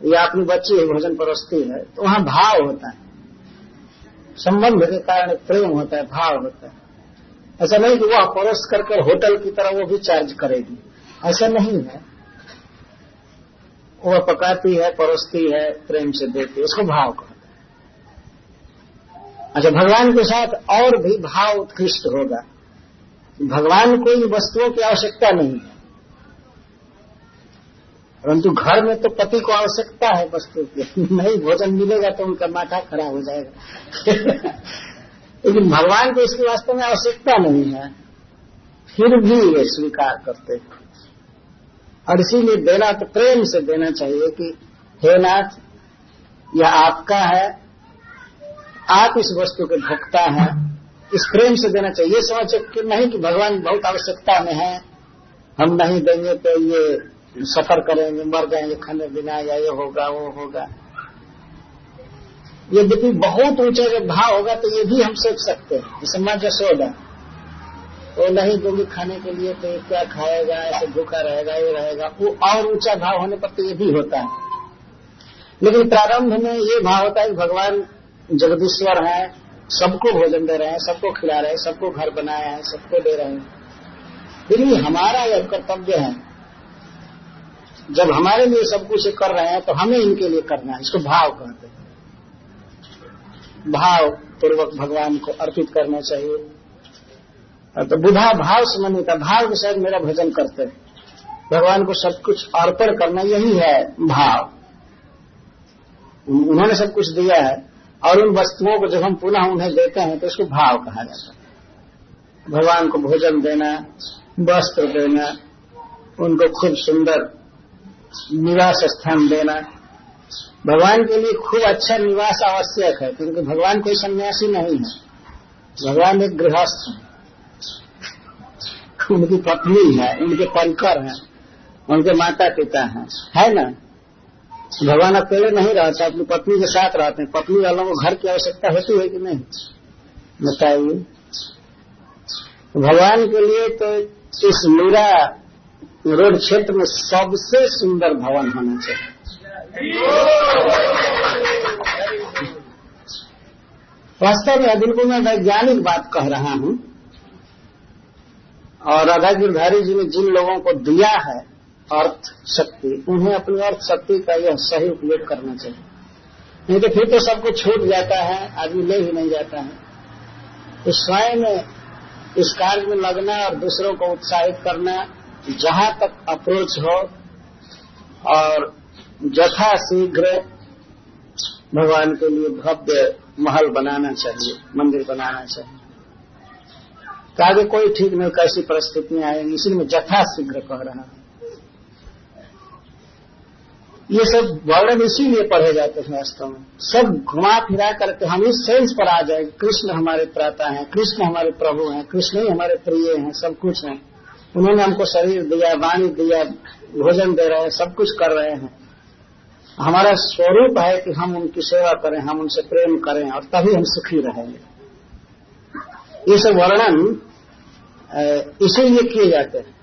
या अपनी बच्ची भोजन परोसती है, तो वहां भाव होता है, संबंध के कारण प्रेम होता है, भाव होता है। ऐसा नहीं कि वह परोस करके होटल की तरह वो भी चार्ज करेगी, ऐसा नहीं है। वह पकाती है, परोसती है, प्रेम से देती है, उसको भाव कहते हैं। अच्छा, भगवान के साथ और भी भाव उत्कृष्ट होगा। भगवान को इन वस्तुओं की आवश्यकता नहीं है, परंतु घर में तो पति को आवश्यकता है वस्तु की। नहीं भोजन मिलेगा तो उनका माथा खराब हो जाएगा। लेकिन भगवान को इसकी वास्तव में आवश्यकता नहीं है, फिर भी वे स्वीकार करते हैं। और इसीलिए देना तो प्रेम से देना चाहिए कि हे नाथ, यह आपका है, आप इस वस्तु के भोक्ता हैं, इस प्रेम से देना चाहिए। ये समझ कि नहीं कि भगवान बहुत आवश्यकता में है, हम नहीं देंगे तो ये सफर करेंगे, मर जाएंगे खाने बिना, या ये होगा वो होगा। ये यदि बहुत ऊंचा जब भाव होगा तो ये भी हम सोच सकते हैं। जैसे माँ जसोदा, वो नहीं दूंगी खाने के लिए तो ये क्या खाएगा, ऐसे भूखा रहेगा, ये रहेगा। वो और ऊंचा भाव होने पर तो ये भी होता है। लेकिन प्रारंभ में ये भाव होता है कि भगवान जगदीश्वर है, सबको भोजन दे रहे हैं, सबको खिला रहे हैं, सबको घर बनाया है, सबको दे रहे हैं। फिर भी हमारा यह कर्तव्य है, जब हमारे लिए सब कुछ कर रहे हैं तो हमें इनके लिए करना है। इसको भाव कहते हैं। भाव पूर्वक भगवान को अर्पित करना चाहिए। तो बुधा भाव समन्विता, भाव के साथ मेरा भजन करते हैं। भगवान को सब कुछ अर्पण करना, यही है भाव। उन्होंने सब कुछ दिया है और उन वस्तुओं को जब हम पुनः उन्हें देते हैं तो इसको भाव कहा जाता है। भगवान को भोजन देना, वस्त्र देना, उनको खूब सुंदर निवास स्थान देना। भगवान के लिए खूब अच्छा निवास आवश्यक है, क्योंकि भगवान कोई सन्यासी नहीं है, भगवान एक गृहस्थ है। उनकी पत्नी है, उनके परिकर हैं, उनके माता पिता हैं, है ना। भगवान अकेले नहीं रहते, अपनी पत्नी के साथ रहते हैं। पत्नी वालों को घर की आवश्यकता होती है कि नहीं, बताइए। भगवान के लिए तो इस मीरा रोड क्षेत्र में सबसे सुंदर भवन होना चाहिए। वास्तव में बिल्कुल मैं वैज्ञानिक बात कह रहा हूं। और राधा गिरधारी जी ने जिन लोगों को दिया है अर्थ शक्ति, उन्हें अपनी अर्थ शक्ति का यह सही उपयोग करना चाहिए। नहीं तो फिर तो सबको छूट जाता है, आदमी ले ही नहीं जाता है। तो स्वयं इस कार्य में लगना और दूसरों को उत्साहित करना, जहां तक अप्रोच हो, और यथा शीघ्र भगवान के लिए भव्य महल बनाना चाहिए, मंदिर बनाना चाहिए। तो आगे कोई ठीक नहीं कैसी परिस्थितियां आएंगी, इसलिए मैं यथा शीघ्र कह रहा हूं। ये सब वर्णन इसीलिए पढ़े जाते हैं वास्तव में। सब घुमा फिरा करके हम इस सेंस पर आ जाएंगे, कृष्ण हमारे त्राता हैं, कृष्ण हमारे प्रभु हैं, कृष्ण ही हमारे प्रिय हैं, सब कुछ हैं। उन्होंने हमको शरीर दिया, वाणी दिया, भोजन दे रहे हैं, सब कुछ कर रहे हैं। हमारा स्वरूप है कि हम उनकी सेवा करें, हम उनसे प्रेम करें, और तभी हम सुखी रहेंगे। ये सब वर्णन इसीलिए किए जाते हैं।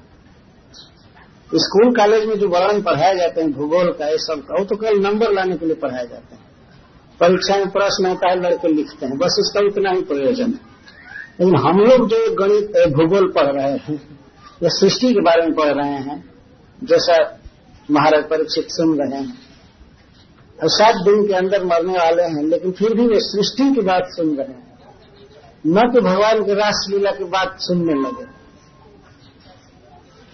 स्कूल कॉलेज में जो वर्णन पढ़ाए जाते हैं भूगोल का, ये सब का, वो तो केवल नंबर लाने के लिए पढ़ाए जाते हैं। परीक्षा में प्रश्न आता है, लड़के लिखते हैं, बस इसका इतना ही प्रयोजन है। लेकिन हम लोग जो गणित भूगोल पढ़ रहे हैं या सृष्टि के बारे में पढ़ रहे हैं, जैसा महाराज परीक्षित सुन रहे हैं, और 7 दिन के अंदर मरने वाले हैं, लेकिन फिर भी वे सृष्टि की बात सुन रहे हैं, न कि भगवान की रासलीला की बात सुनने लगे।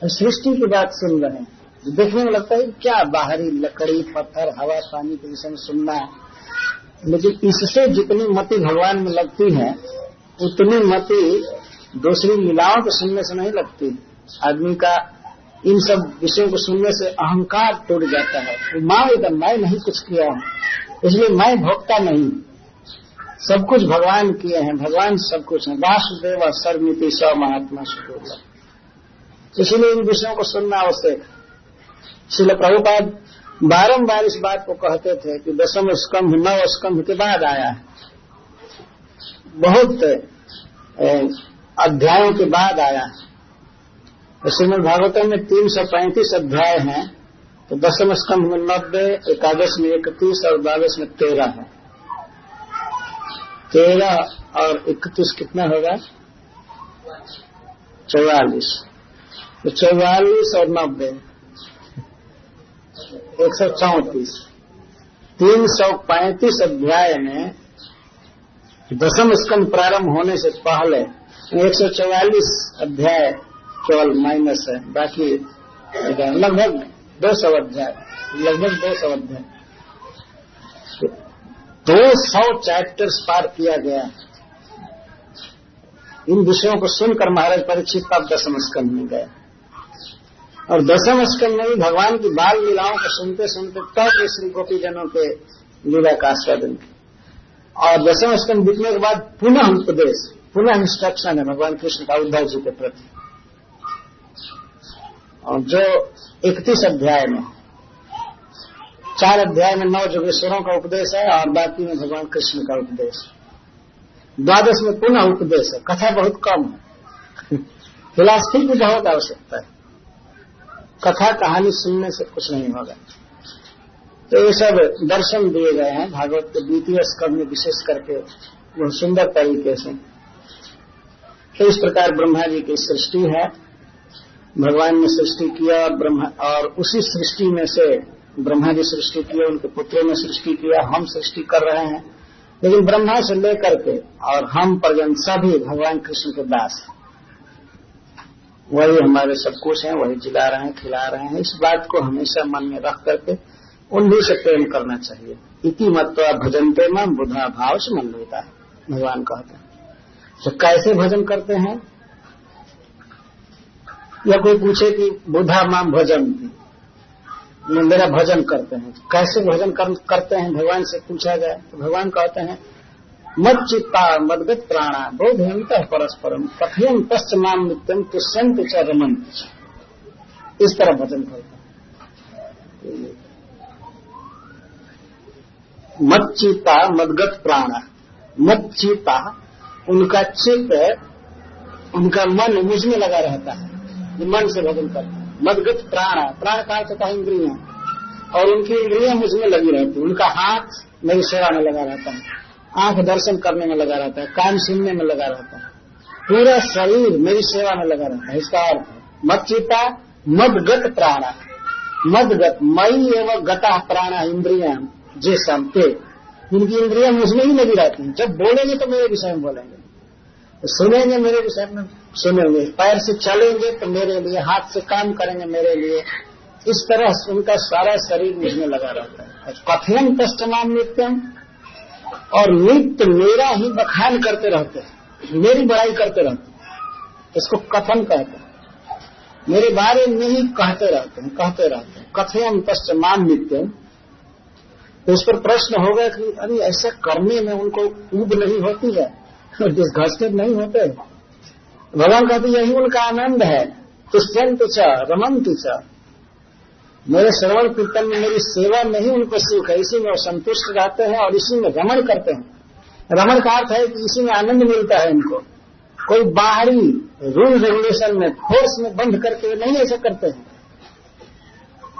सृष्टि की बात सुन रहे हैं। देखने में लगता है कि क्या बाहरी लकड़ी, पत्थर, हवा, पानी के विषय में सुनना है, लेकिन इससे जितनी मति भगवान में लगती है उतनी मति दूसरी लीलाओं को सुनने से नहीं लगती। आदमी का इन सब विषयों को सुनने से अहंकार टूट जाता है। मैं नहीं कुछ किया हूं, इसलिए मैं भोक्ता नहीं, सब कुछ भगवान किए हैं, भगवान सब कुछ है। वासुदेव सर्वमिति स महात्मा सुदुर्लभ। इसलिए इन विषयों को सुनना आवश्यक। श्रील प्रभुपाद बारंबार इस बात को कहते थे कि 10वें स्कंध 9 स्कंध के बाद आया है, बहुत अध्यायों के बाद आया है। श्रीमद् भागवतम में 335 अध्याय हैं, तो 10वें स्कंध में 90, 11 में 31 और 22 में 13 है। 13 और 31 कितना होगा? 44। तो 44 और 90 134 335 अध्याय में दशम स्कंद प्रारंभ होने से पहले 144 अध्याय केवल माइनस है, बाकी लगभग 200 अध्याय 200 चैप्टर्स पार किया गया। इन विषयों को सुनकर महाराज परीक्षित तब दशम स्कंद में गए, और दशम स्कंद में भी भगवान की बाल लीलाओं को सुनते सुनते तब श्री गोपी जनों के लीला का आस्वादन किया। और दशम स्कंद बीतने के बाद पुनः उपदेश, पुनः इंस्ट्रक्शन है भगवान कृष्ण का उद्धव जी के प्रति, और जो 31 अध्याय में 4 अध्याय में 9 जोगेश्वरों का उपदेश है और बाकी में भगवान कृष्ण का उपदेश। 12 में पुनः उपदेश है, कथा बहुत कम है, फिलॉसफी की बहुत आवश्यकता है, कथा कहानी सुनने से कुछ नहीं होगा। तो ये सब दर्शन दिए गए हैं भागवत के 2वें स्कंद में, विशेष करके बहुत सुंदर तरीके से। तो इस प्रकार ब्रह्मा जी की सृष्टि है, भगवान ने सृष्टि किया और उसी सृष्टि में से ब्रह्मा जी सृष्टि किया, उनके पुत्रों ने सृष्टि किया, हम सृष्टि कर रहे हैं। लेकिन ब्रह्मा से लेकर के और हम पर्यंत सभी भगवान कृष्ण के दास हैं, वही हमारे सब कुछ हैं, वही जिला रहे हैं, खिला रहे हैं। इस बात को हमेशा मन में रख करके उन्हीं से प्रेम करना चाहिए। इति मत्वा भजन्ते मां बुधा भाव से मन लेता है, भगवान कहते हैं। तो कैसे भजन करते हैं? या कोई पूछे कि बुधा मां भजन्ति, मेरा भजन करते हैं, कैसे भजन करते हैं भगवान से पूछा जाए तो भगवान कहते हैं मद चित्ता मदगत प्राणा बोधयन्तः परस्परम कथयन् तस्य मां नित्यं तुष्यन्ति च रमन्ति। इस तरह भजन करते हैं। मद चित्ता मदगत प्राणा, मद चित्ता उनका चित्त, उनका मन मुझ में लगा रहता है, मन से भजन करते हैं। मदगत प्राणा, प्राण का अर्थ होता है इंद्रियां, और उनकी इंद्रियां मुझ में लगी रहती है। उनका हाथ मेरी सेवा में लगा रहता है, आंख दर्शन करने में लगा रहता है, कान सुनने में लगा रहता है, पूरा शरीर मेरी सेवा में लगा रहता है। इसका अर्थ है मच्चिता मदगत प्राणा, मदगत मई एवं गता प्राणा इंद्रियां जे समते, उनकी इंद्रियां मुझ में ही लगी रहती हैं। जब बोलेंगे तो मेरे विषय में बोलेंगे, सुनेंगे मेरे विषय में सुनेंगे, पैर से चलेंगे तो मेरे लिए, हाथ से काम करेंगे मेरे लिए। इस तरह उनका सारा शरीर मुझ में लगा रहता है। कथयन् तस्य मां नित्यम, और नित्य मेरा ही बखान करते रहते हैं, मेरी बड़ाई करते रहते हैं। इसको कथन कहते हैं, मेरे बारे में ही कहते रहते हैं। कथयन् तस्य मां नित्यम। तो इस पर प्रश्न होगा कि अरे ऐसा करने में उनको ऊब नहीं होती है, डिस्गस्टेड नहीं होते? भगवान कहते यही उनका आनंद है। तुष्यन्ति च रमन्ति च, मेरे श्रवण कीर्तन में, मेरी सेवा में ही उनको सुख है, इसी में वो संतुष्ट रहते हैं और इसी में रमण करते हैं। रमण का अर्थ है कि इसी में आनंद मिलता है इनको। कोई बाहरी रूल रेगुलेशन में, फोर्स में बंध करके नहीं ऐसा करते हैं।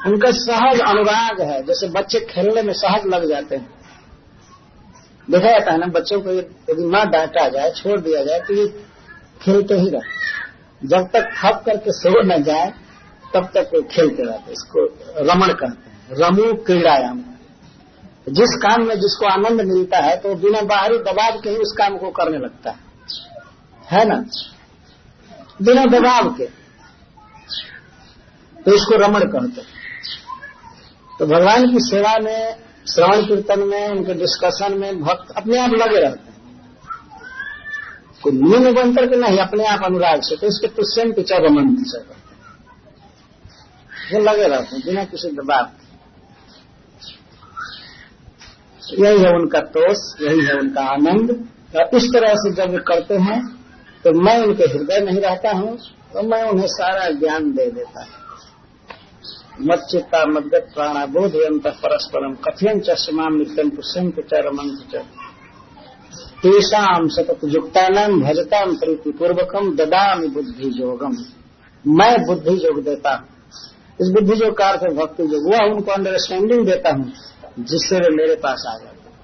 उनका सहज अनुराग है, जैसे बच्चे खेलने में सहज लग जाते हैं। देखा जाता है ना, बच्चों को यदि न डांटा जाए, छोड़ दिया जाए तो ये खेलते ही रहते, जब तक थक करके सो न जाए तब तक वो खेलते रहते। इसको रमण कहते हैं, रमू क्रीड़ायाम। जिस काम में जिसको आनंद मिलता है तो बिना बाहरी दबाव के ही उस काम को करने लगता है ना, बिना दबाव के। तो इसको रमण कहते हैं। तो भगवान की सेवा में, श्रवण कीर्तन में, उनके डिस्कशन में भक्त अपने आप लगे रहते हैं, कोई नियम बन करके नहीं, अपने आप अनुराग से। तो इसके तुष्यन्ति च रमन्ति च करते हैं, वो लगे रहते हैं बिना किसी दबाव। यही है उनका तोष, यही है उनका आनंद। और इस तरह से जब वे करते हैं तो मैं उनके हृदय में ही रहता हूं, तो मैं उन्हें सारा ज्ञान दे देता हूं। मच्चित्ता मद्गत प्राणा बोधयन्तः परस्परम कथयन् च मां नित्यं तुष्यन्ति च रमन्ति च। तेषां सतत युक्तानां भजतां प्रीतिपूर्वकं ददामि बुद्धि योगम। मैं बुद्धि योग देता हूं। इस बुद्धि योग का अर्थ है भक्ति योग। वह उनको अंडरस्टैंडिंग देता हूं जिससे वे मेरे पास आ जाते हैं,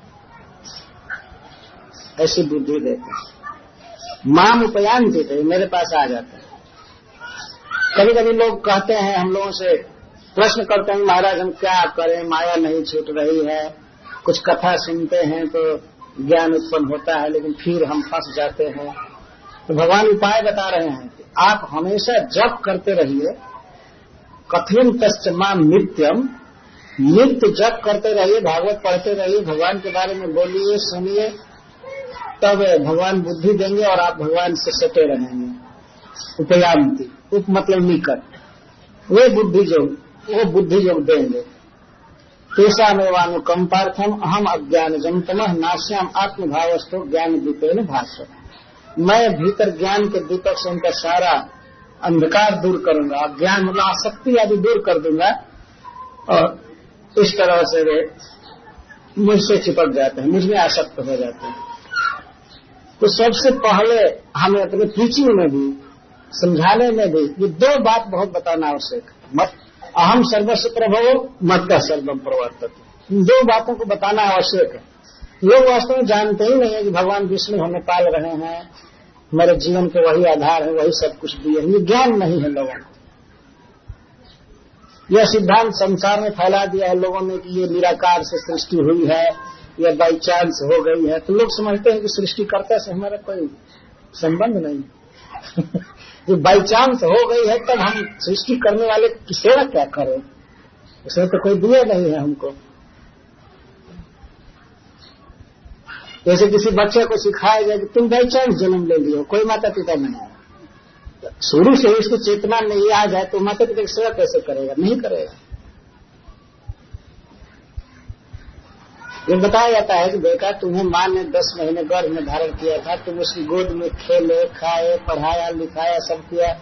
ऐसी बुद्धि देते हैं। माम उपयांति, मेरे पास आ जाते हैं। कभी कभी लोग कहते हैं हम लोगों से, प्रश्न करते हैं महाराज हम क्या करें, माया नहीं छूट रही है, कुछ कथा सुनते हैं तो ज्ञान उत्पन्न होता है लेकिन फिर हम फंस जाते हैं। तो भगवान उपाय बता रहे हैं कि आप हमेशा जप करते रहिए, कथयन तस्य माम नित्यम, नित्य जप करते रहिए, भागवत पढ़ते रहिए, भगवान के बारे में बोलिए, सुनिए, तब भगवान बुद्धि देंगे और आप भगवान से सटे रहेंगे। उपयान्ति, उप मतलब निकट, वो बुद्धि योग देंगे। तेषामेवानुकंपार्थम अहम अज्ञानजं तमः नाश्याम आत्मभावस्थो ज्ञान दीपेन भास्वत। मैं भीतर ज्ञान के दीपक से उनका सारा अंधकार दूर करूंगा, ज्ञान मतलब आसक्ति आदि दूर कर दूंगा, और इस तरह से वे मुझसे चिपक जाते हैं, मुझमें आसक्त हो जाते हैं। तो सबसे पहले हमें अपने टीचिंग में भी, समझाने में भी ये दो बात बहुत बताना आवश्यक है। मत अहम सर्वस्व प्रभवो मत का सर्वम प्रवर्तते, इन दो बातों को बताना आवश्यक है। लोग वास्तव में जानते ही नहीं है कि भगवान विष्णु हमें पाल रहे हैं, हमारे जीवन के वही आधार है, वही सब कुछ दिए हैं, ये ज्ञान नहीं है लोगों को। यह सिद्धांत संसार में फैला दिया है लोगों ने कि ये निराकार से सृष्टि हुई है, या बाई चांस हो गई है। तो लोग समझते हैं कि सृष्टिकर्ता से हमारा कोई संबंध नहीं जो बाई चांस हो गई है तब हम सृष्टि करने वाले की सेवा क्या करें, उसमें तो कोई दिया नहीं है हमको। जैसे किसी बच्चे को सिखाया जाए कि तुम बाई चांस जन्म ले लियो, कोई माता पिता नहीं है, शुरू से उसको चेतना नहीं आ जाए तो माता पिता की सेवा कैसे करेगा, नहीं करेगा। ये बताया जाता है कि बेटा तुम्हें माँ ने 10 महीने गर्भ में धारण किया था, तुम उसकी गोद में खेले, खाए, पढ़ाया, लिखाया, सब किया,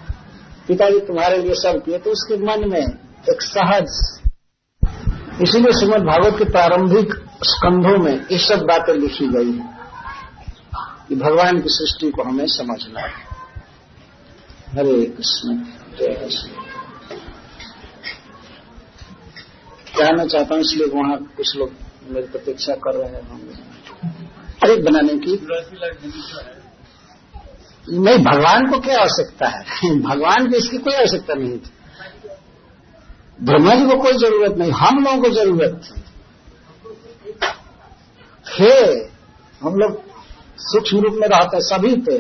पिताजी तुम्हारे लिए सब किए, तो उसके मन में एक सहज, इसीलिए श्रीमद् भागवत के प्रारंभिक स्कंधों में ये सब बातें लिखी गई है कि भगवान की सृष्टि को हमें समझना है। हरे कृष्ण, जय कृष्ण। जानना चाहता हूँ, इसलिए वहाँ कुछ लोग मेरी प्रतीक्षा कर रहे हैं अरे बनाने की। नहीं, भगवान को क्या आवश्यकता है, भगवान की इसकी कोई आवश्यकता नहीं थी, ब्रह्मा जी को कोई जरूरत नहीं, हम लोगों को जरूरत थी। हम लोग सूक्ष्म रूप में रहते सभी थे।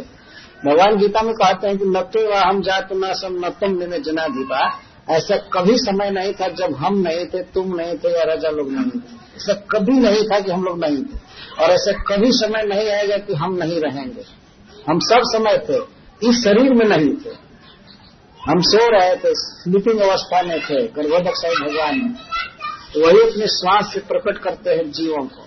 भगवान गीता में कहते हैं कि नत्वे वा हम जात न सम नतम में जनाधिपा, ऐसा कभी समय नहीं था जब हम नहीं थे, तुम नहीं थे, या राजा लोग नहीं थे। ऐसा कभी नहीं था कि हम लोग नहीं थे, और ऐसा कभी समय नहीं आएगा कि हम नहीं रहेंगे। हम सब समय थे, इस शरीर में नहीं थे, हम सो रहे थे, स्लीपिंग अवस्था में थे, गर्भोदक साहिब भगवान में, तो वही अपने श्वास से प्रकट करते हैं जीवों को,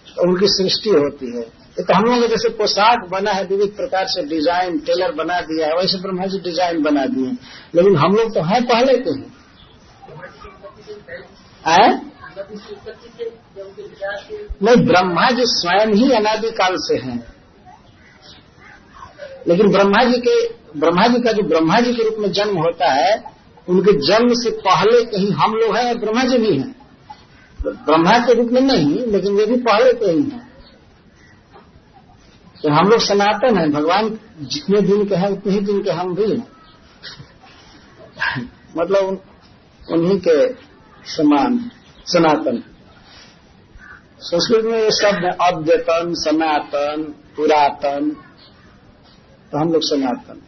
तो उनकी सृष्टि होती है। तो हम लोगों के जैसे पोशाक बना है विविध प्रकार से डिजाइन, टेलर बना दिया है, वैसे ब्रह्मा जी डिजाइन बना दिए, लेकिन हम लोग तो हैं पहले के हैं। नहीं, ब्रह्मा जी स्वयं ही अनादिकाल से हैं, लेकिन ब्रह्मा जी का जो ब्रह्मा जी के रूप में जन्म होता है, उनके जन्म से पहले कहीं हम लोग हैं और ब्रह्मा जी भी हैं। ब्रह्मा के रूप में नहीं, लेकिन वे भी पहले के ही हैं। तो हम लोग सनातन हैं, भगवान जितने दिन के हैं उतने ही दिन के हम भी हैं मतलब उन्हीं के समान सनातन। संस्कृत में ये शब्द है अद्यतन, सनातन, पुरातन, तो हम लोग सनातन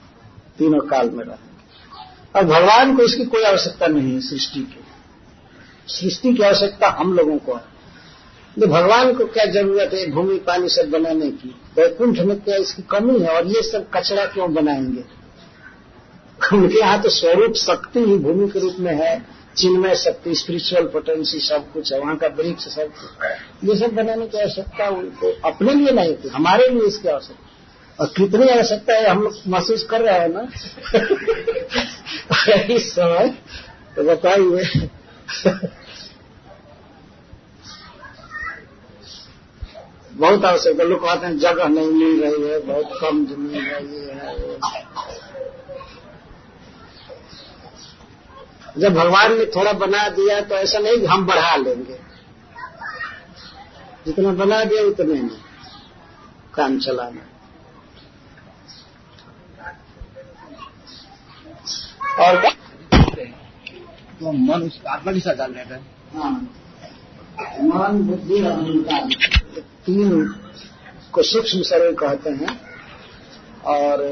तीनों काल में रहेंगे। और भगवान को इसकी कोई आवश्यकता नहीं है, सृष्टि की आवश्यकता हम लोगों को है। तो भगवान को क्या जरूरत है भूमि पानी सब बनाने की, वैकुंठ में क्या इसकी कमी है, और ये सब कचरा क्यों बनाएंगे। उनके यहाँ तो स्वरूप शक्ति ही भूमि के रूप में है, चिन्मय शक्ति, स्पिरिचुअल पोटेंसी सब कुछ है, वहाँ का वृक्ष सब कुछ। ये सब बनाने की आवश्यकता उनको अपने लिए नहीं थी, हमारे लिए इसकी आवश्यकता। और कितनी आवश्यकता है हम लोग महसूस कर रहे हैं ना इस समय, तो बताइए बहुत आवश्यकता। लोग कहते हैं जगह नहीं मिल रही है, बहुत कम जमीन है, ये है वो। जब भगवान ने थोड़ा बना दिया तो ऐसा नहीं कि हम बढ़ा लेंगे, जितना बना दिया उतने में काम चलाना। और तो मन उसका आत्मा के साथ डाल लेता है। हाँ, मन बुद्धि और अहंकार तीन को सूक्ष्म शरीर कहते हैं, और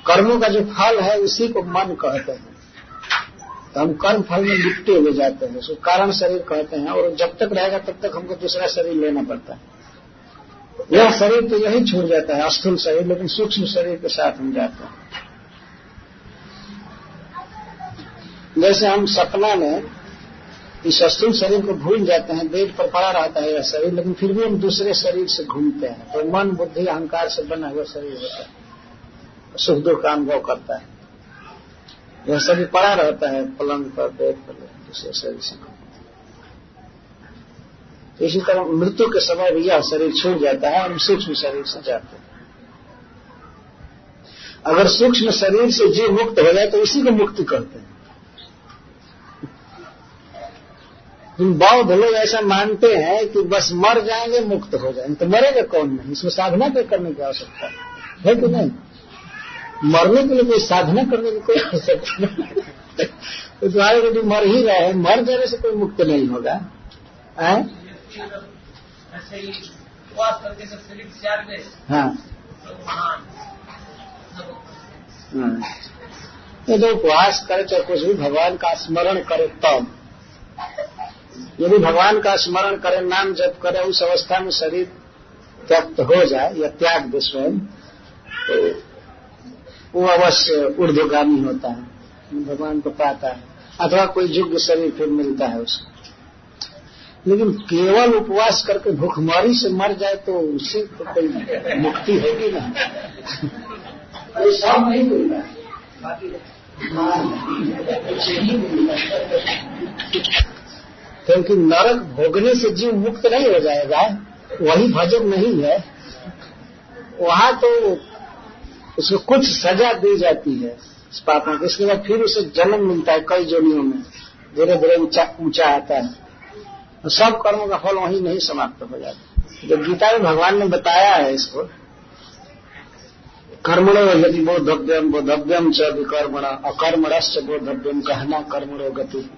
कर्मों का जो फल है उसी को मन कहते हैं। तो हम कर्म फल में लिपटे हुए जाते हैं, उसको कारण शरीर कहते हैं, और जब तक रहेगा तब तक हमको दूसरा शरीर लेना पड़ता है। यह शरीर तो यही छूट जाता है, स्थूल शरीर, लेकिन सूक्ष्म शरीर के साथ हम जाते हैं। जैसे हम सपना में इस स्थूल शरीर को भूल जाते हैं, बेड पर पड़ा रहता है यह शरीर, लेकिन फिर भी हम दूसरे शरीर से घूमते हैं। तो मन बुद्धि अहंकार से बना हुआ शरीर होता है, सुख दुख का अनुभव करता है। यह शरीर पड़ा रहता है पलंग पर, बेड पर, दूसरे शरीर से। इसी तरह मृत्यु के समय भी यह शरीर छूट जाता है और हम सूक्ष्म शरीर से जाते हैं। अगर सूक्ष्म शरीर से जीव मुक्त हो जाए तो इसी को मुक्ति करते हैं। बौद्ध लोग ऐसा मानते हैं कि बस मर जाएंगे मुक्त हो जाएंगे, तो मरेगा कौन नहीं, इसमें साधना करने की आवश्यकता है कि नहीं? मरने के लिए कोई साधना करने की कोई आवश्यकता नहीं। तो तुम्हारे को जो मर ही रहे हैं, मर जाने से कोई मुक्त नहीं होगा। हाँ, ये तो उपवास करे चाहे कुछ भी भगवान का स्मरण करे, तब यदि भगवान का स्मरण करे, नाम जप करे, उस अवस्था में शरीर त्यक्त हो जाए या त्याग दे स्वयं, तो वो अवश्य ऊर्ध्वगामी होता है, भगवान को पाता है, अथवा कोई योग्य शरीर फिर मिलता है उसको। लेकिन केवल उपवास करके भूखमरी से मर जाए तो उससे तो कोई मुक्ति होगी ना। कोई सब नहीं मिलता, क्योंकि नरक भोगने से जीव मुक्त नहीं हो जाएगा, वही भजन नहीं है। वहां तो उसको कुछ सजा दी जाती है इस पापों की, इसके बाद फिर उसे जन्म मिलता है कई जोनियों में, धीरे धीरे ऊंचा आता है, तो सब कर्मों का फल वहीं नहीं समाप्त हो जाता। जब गीता में भगवान ने बताया है इसको, कर्मणो यदि बोधव्यम च विकर्मणा अकर्मणश्च बोधव्यम कहना कर्मणो गति।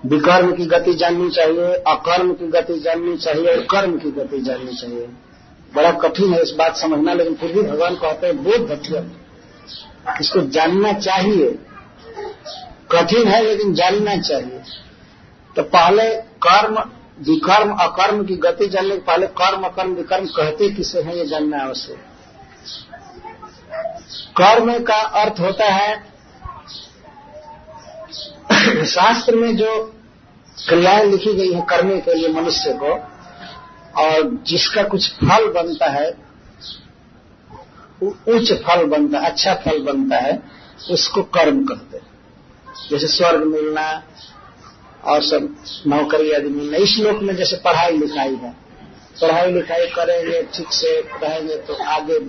विकर्म की गति जाननी चाहिए, अकर्म की गति जाननी चाहिए, और कर्म की गति जाननी चाहिए। बड़ा कठिन है इस बात समझना, लेकिन फिर भी भगवान कहते हैं बोधव्यम, इसको जानना चाहिए। कठिन है लेकिन जानना चाहिए। तो पहले कर्म विकर्म अकर्म की गति जानने के पहले कर्म अकर्म विकर्म कहते किसे हैं ये जानना आवश्यक। कर्म का अर्थ होता है शास्त्र में जो क्रियाएं लिखी गई हैं करने के लिए मनुष्य को, और जिसका कुछ फल बनता है, उच्च फल बनता है, अच्छा फल बनता है, उसको कर्म कहते हैं। जैसे स्वर्ग मिलना और सब नौकरी आदि मिलना। इस लोक में जैसे पढ़ाई लिखाई है, पढ़ाई लिखाई करेंगे, ठीक से रहेंगे तो आगे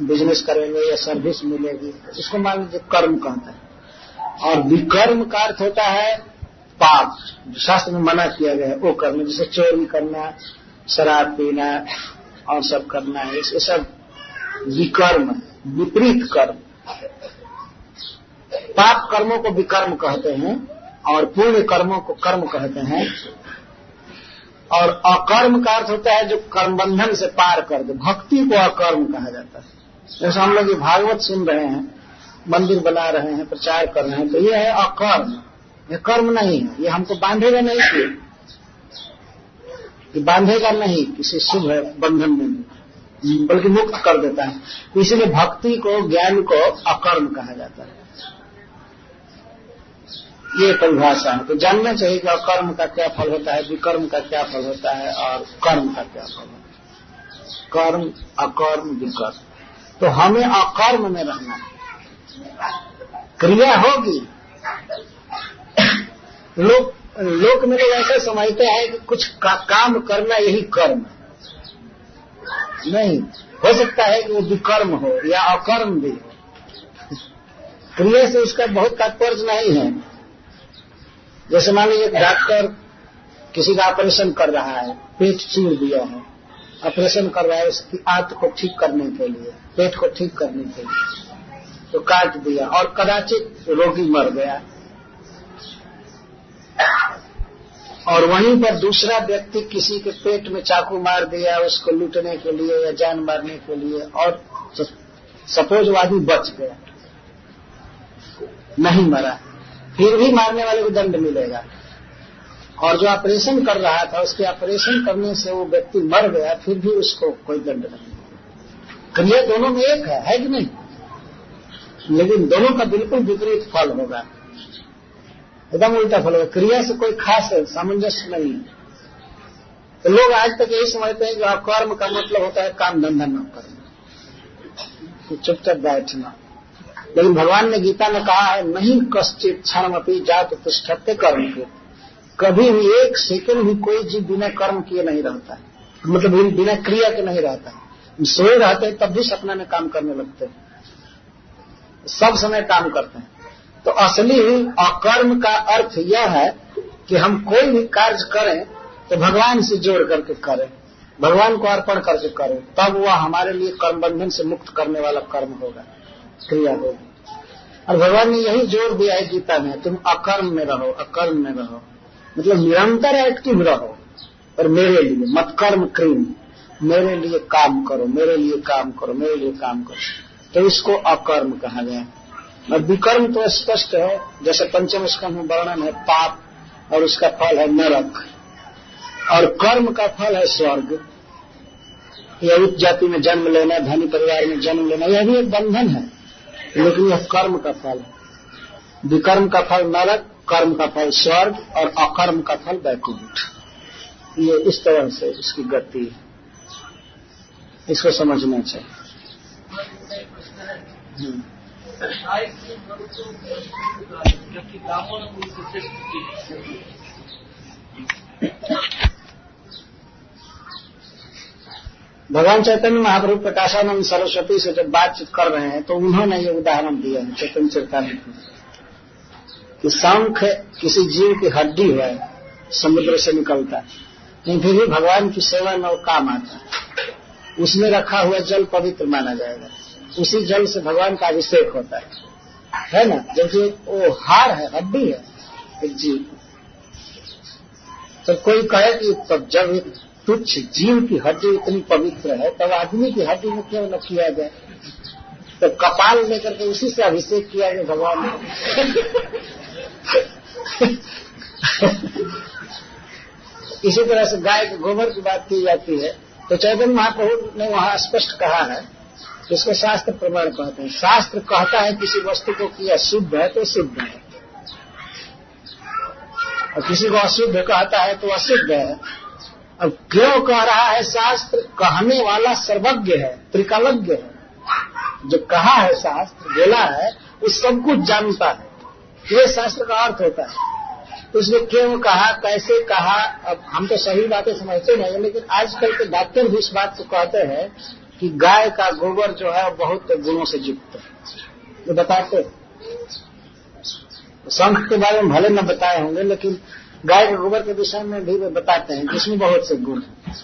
बिजनेस करेंगे या सर्विस मिलेगी, इसको मान लीजिए कर्म कहते हैं। और विकर्म का अर्थ होता है पाप, जो शास्त्र में मना किया गया है वो कर्म, जैसे चोरी करना, शराब पीना और सब करना है, ये सब विकर्म, विपरीत कर्म। पाप कर्मों को विकर्म कहते हैं और पुण्य कर्मों को कर्म कहते हैं। और अकर्म का अर्थ होता है जो कर्म बंधन से पार कर दे, भक्ति को अकर्म कहा जाता है। जैसे हम लोग ये भागवत सुन रहे हैं, मंदिर बना रहे हैं, प्रचार कर रहे हैं, तो ये है अकर्म, ये कर्म नहीं है, ये हमको बांधेगा नहीं, कि बांधेगा नहीं किसी शुभ बंधन में, बल्कि मुक्त कर देता है। इसलिए भक्ति को, ज्ञान को अकर्म कहा जाता है। ये परिभाषा है। तो जानना चाहिए कि अकर्म का क्या फल होता है, विकर्म का क्या फल होता है और कर्म का क्या फल होता है। कर्म अकर्म विकर्म, तो हमें अकर्म में रहना है। क्रिया होगी, लोक में लोग ऐसा समझते हैं कि कुछ काम करना यही कर्म नहीं। हो सकता है कि वो विकर्म हो या अकर्म भी हो, क्रिया से उसका बहुत तात्पर्य नहीं है। जैसे मान लीजिए डॉक्टर किसी का ऑपरेशन कर रहा है, पेट चीर दिया है, ऑपरेशन कर रहा है उसकी आंत को ठीक करने के लिए, पेट को ठीक करने के लिए, तो काट दिया और कदाचित रोगी मर गया, और वहीं पर दूसरा व्यक्ति किसी के पेट में चाकू मार दिया उसको लूटने के लिए या जान मारने के लिए, और सपोज वो आदमी बच गया, नहीं मरा, फिर भी मारने वाले को दंड मिलेगा। और जो ऑपरेशन कर रहा था उसके ऑपरेशन करने से वो व्यक्ति मर गया, फिर भी उसको कोई दंड नहीं। क्रिया दोनों में एक है कि नहीं? लेकिन दोनों का बिल्कुल विपरीत फल होगा, एकदम उल्टा फल होगा। क्रिया से कोई खास सामंजस्य नहीं है। तो लोग आज तक यही समझते हैं कि कर्म का मतलब होता है काम धंधा न करना, चुपचाप बैठना। लेकिन भगवान ने गीता में कहा है, नहीं कश्चित क्षण अपनी जात तिष्ठते कर्म के। कभी भी एक सेकंड भी कोई जीव बिना कर्म किए नहीं रहता है, मतलब बिना क्रिया के नहीं रहता है। सोए रहते हैं तब भी सपना में काम करने लगते हैं, सब समय काम करते हैं। तो असली अकर्म का अर्थ यह है कि हम कोई भी कार्य करें तो भगवान से जोड़ करके करें, भगवान को अर्पण करके करें, तब वह हमारे लिए कर्म बंधन से मुक्त करने वाला कर्म होगा, क्रिया होगी। और भगवान ने यही जोर दिया है गीता में, तुम अकर्म में रहो, अकर्म में रहो, मतलब निरंतर एक्टिव रहो, और मेरे लिए मत कर्म क्रीम, मेरे लिए काम करो, मेरे लिए काम करो, मेरे लिए काम करो। तो इसको अकर्म कहा गया। और विकर्म तो स्पष्ट है, जैसे पंचम स्कंध में वर्णन है, पाप और उसका फल है नरक, और कर्म का फल है स्वर्ग। यह उच्च जाति में जन्म लेना, धनी परिवार में जन्म लेना, यह भी एक बंधन है, लेकिन यह कर्म का फल है। विकर्म का फल नरक, कर्म का फल स्वर्ग, और अकर्म का फल वैकुंठ। ये इस तरह से इसकी गति है, इसको समझना चाहिए। भगवान चैतन्य महाप्रभु प्रकाशानंद सरस्वती से जब बातचीत कर रहे हैं तो उन्होंने ये उदाहरण दिया है चैतन्य चरितामृत में कि शंख किसी जीव की हड्डी है, समुद्र से निकलता है, लेकिन फिर भी भगवान की सेवा में वो काम आता है। उसमें रखा हुआ जल पवित्र माना जाएगा, उसी जल से भगवान का अभिषेक होता है ना। जबकि वो हाड़ है, हड्डी है एक जीव। तो कोई कहे कि तब जब एक तुच्छ जीव की हड्डी इतनी पवित्र है तब आदमी की हड्डी में क्यों न किया जाए? तो कपाल लेकर के उसी से अभिषेक किया गया भगवान ने। इसी तरह से गाय के गोबर की बात की जाती है, तो चैतन्य महाप्रभु ने वहां स्पष्ट कहा है, इसको शास्त्र प्रमाण कहते हैं। शास्त्र कहता है किसी वस्तु को कि अशुद्ध है तो शुद्ध है, और किसी को अशुद्ध कहता है तो अशुद्ध है। अब क्यों कह रहा है शास्त्र? कहने वाला सर्वज्ञ है, त्रिकालज्ञ है। जो कहा है शास्त्र, बोला है, वो सब कुछ जानता है। ये शास्त्र का अर्थ होता है। तो उसने क्यों कहा, कैसे कहा, अब हम तो सही बातें समझते नहीं, लेकिन आजकल के डॉक्टर भी इस बात को कहते हैं कि गाय का गोबर जो है बहुत गुणों से युक्त है। ये बताते हैं, शंख के बारे में भले न बताए होंगे, लेकिन गाय के गोबर के विषय में भी वे बताते हैं, जिसमें बहुत से गुण हैं।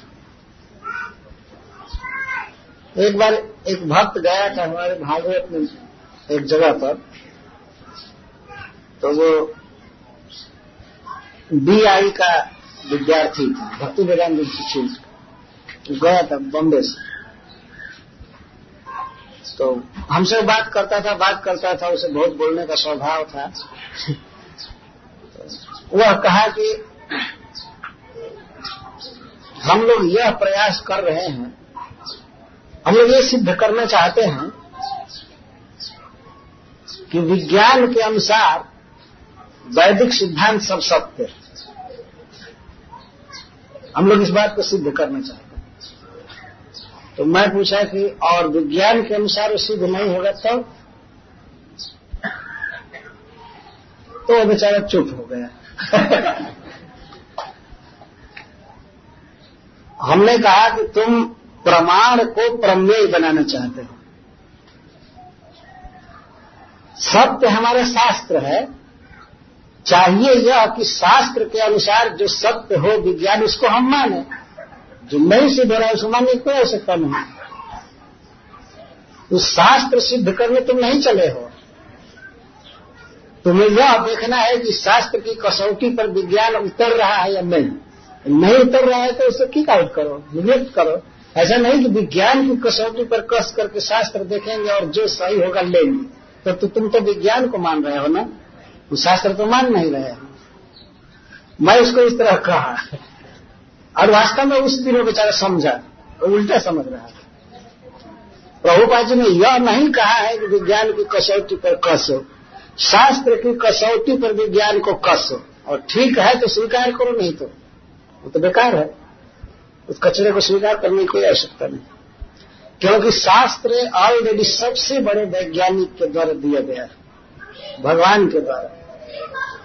एक बार एक भक्त गया था हमारे भागवत में एक जगह पर, तो वो BI का विद्यार्थी था, भक्ति वेदांत इंस्टीट्यूट गया था बॉम्बे से। तो हमसे बात करता था, उसे बहुत बोलने का स्वभाव था। वह कहा कि हम लोग यह प्रयास कर रहे हैं, हम लोग ये सिद्ध करना चाहते हैं कि विज्ञान के अनुसार वैदिक सिद्धांत सब सत्य है। हम लोग इस बात को सिद्ध करना चाहते हैं। तो मैं पूछा कि और विज्ञान के अनुसार वो सिद्ध नहीं होगा तो वो बेचारा चुप हो गया। हमने कहा कि तुम प्रमाण को प्रमेय बनाना चाहते हो। सत्य हमारा शास्त्र है, चाहिए यह कि शास्त्र के अनुसार जो सत्य हो विज्ञान, उसको हम माने। जो नहीं सिद्ध हो रहा है उसको मानने की कोई आवश्यकता नहीं। उस शास्त्र सिद्ध करने तुम नहीं चले हो, तुम्हें यह देखना है कि शास्त्र की कसौटी पर विज्ञान उतर रहा है या नहीं उतर रहा है तो उसे किक आउट करो, निवृत्त करो। ऐसा नहीं कि विज्ञान की कसौटी पर कस करके शास्त्र देखेंगे और जो सही होगा लेंगे, तो तुम तो विज्ञान को मान रहे हो ना, शास्त्र तो मान नहीं रहे हो। मैं उसको इस तरह कहा और वास्तव में उस दिन वो बेचारा समझा, वो उल्टा समझ रहा था। प्रभुपाद जी ने यह नहीं कहा है कि विज्ञान की कसौटी पर कसो, शास्त्र की कसौटी पर विज्ञान को कसो, और ठीक है तो स्वीकार करो, नहीं तो वो तो बेकार है। उस कचरे को स्वीकार करने की कोई आवश्यकता नहीं, क्योंकि शास्त्र ऑलरेडी सबसे बड़े वैज्ञानिक के द्वारा दिया गया है, भगवान के द्वारा।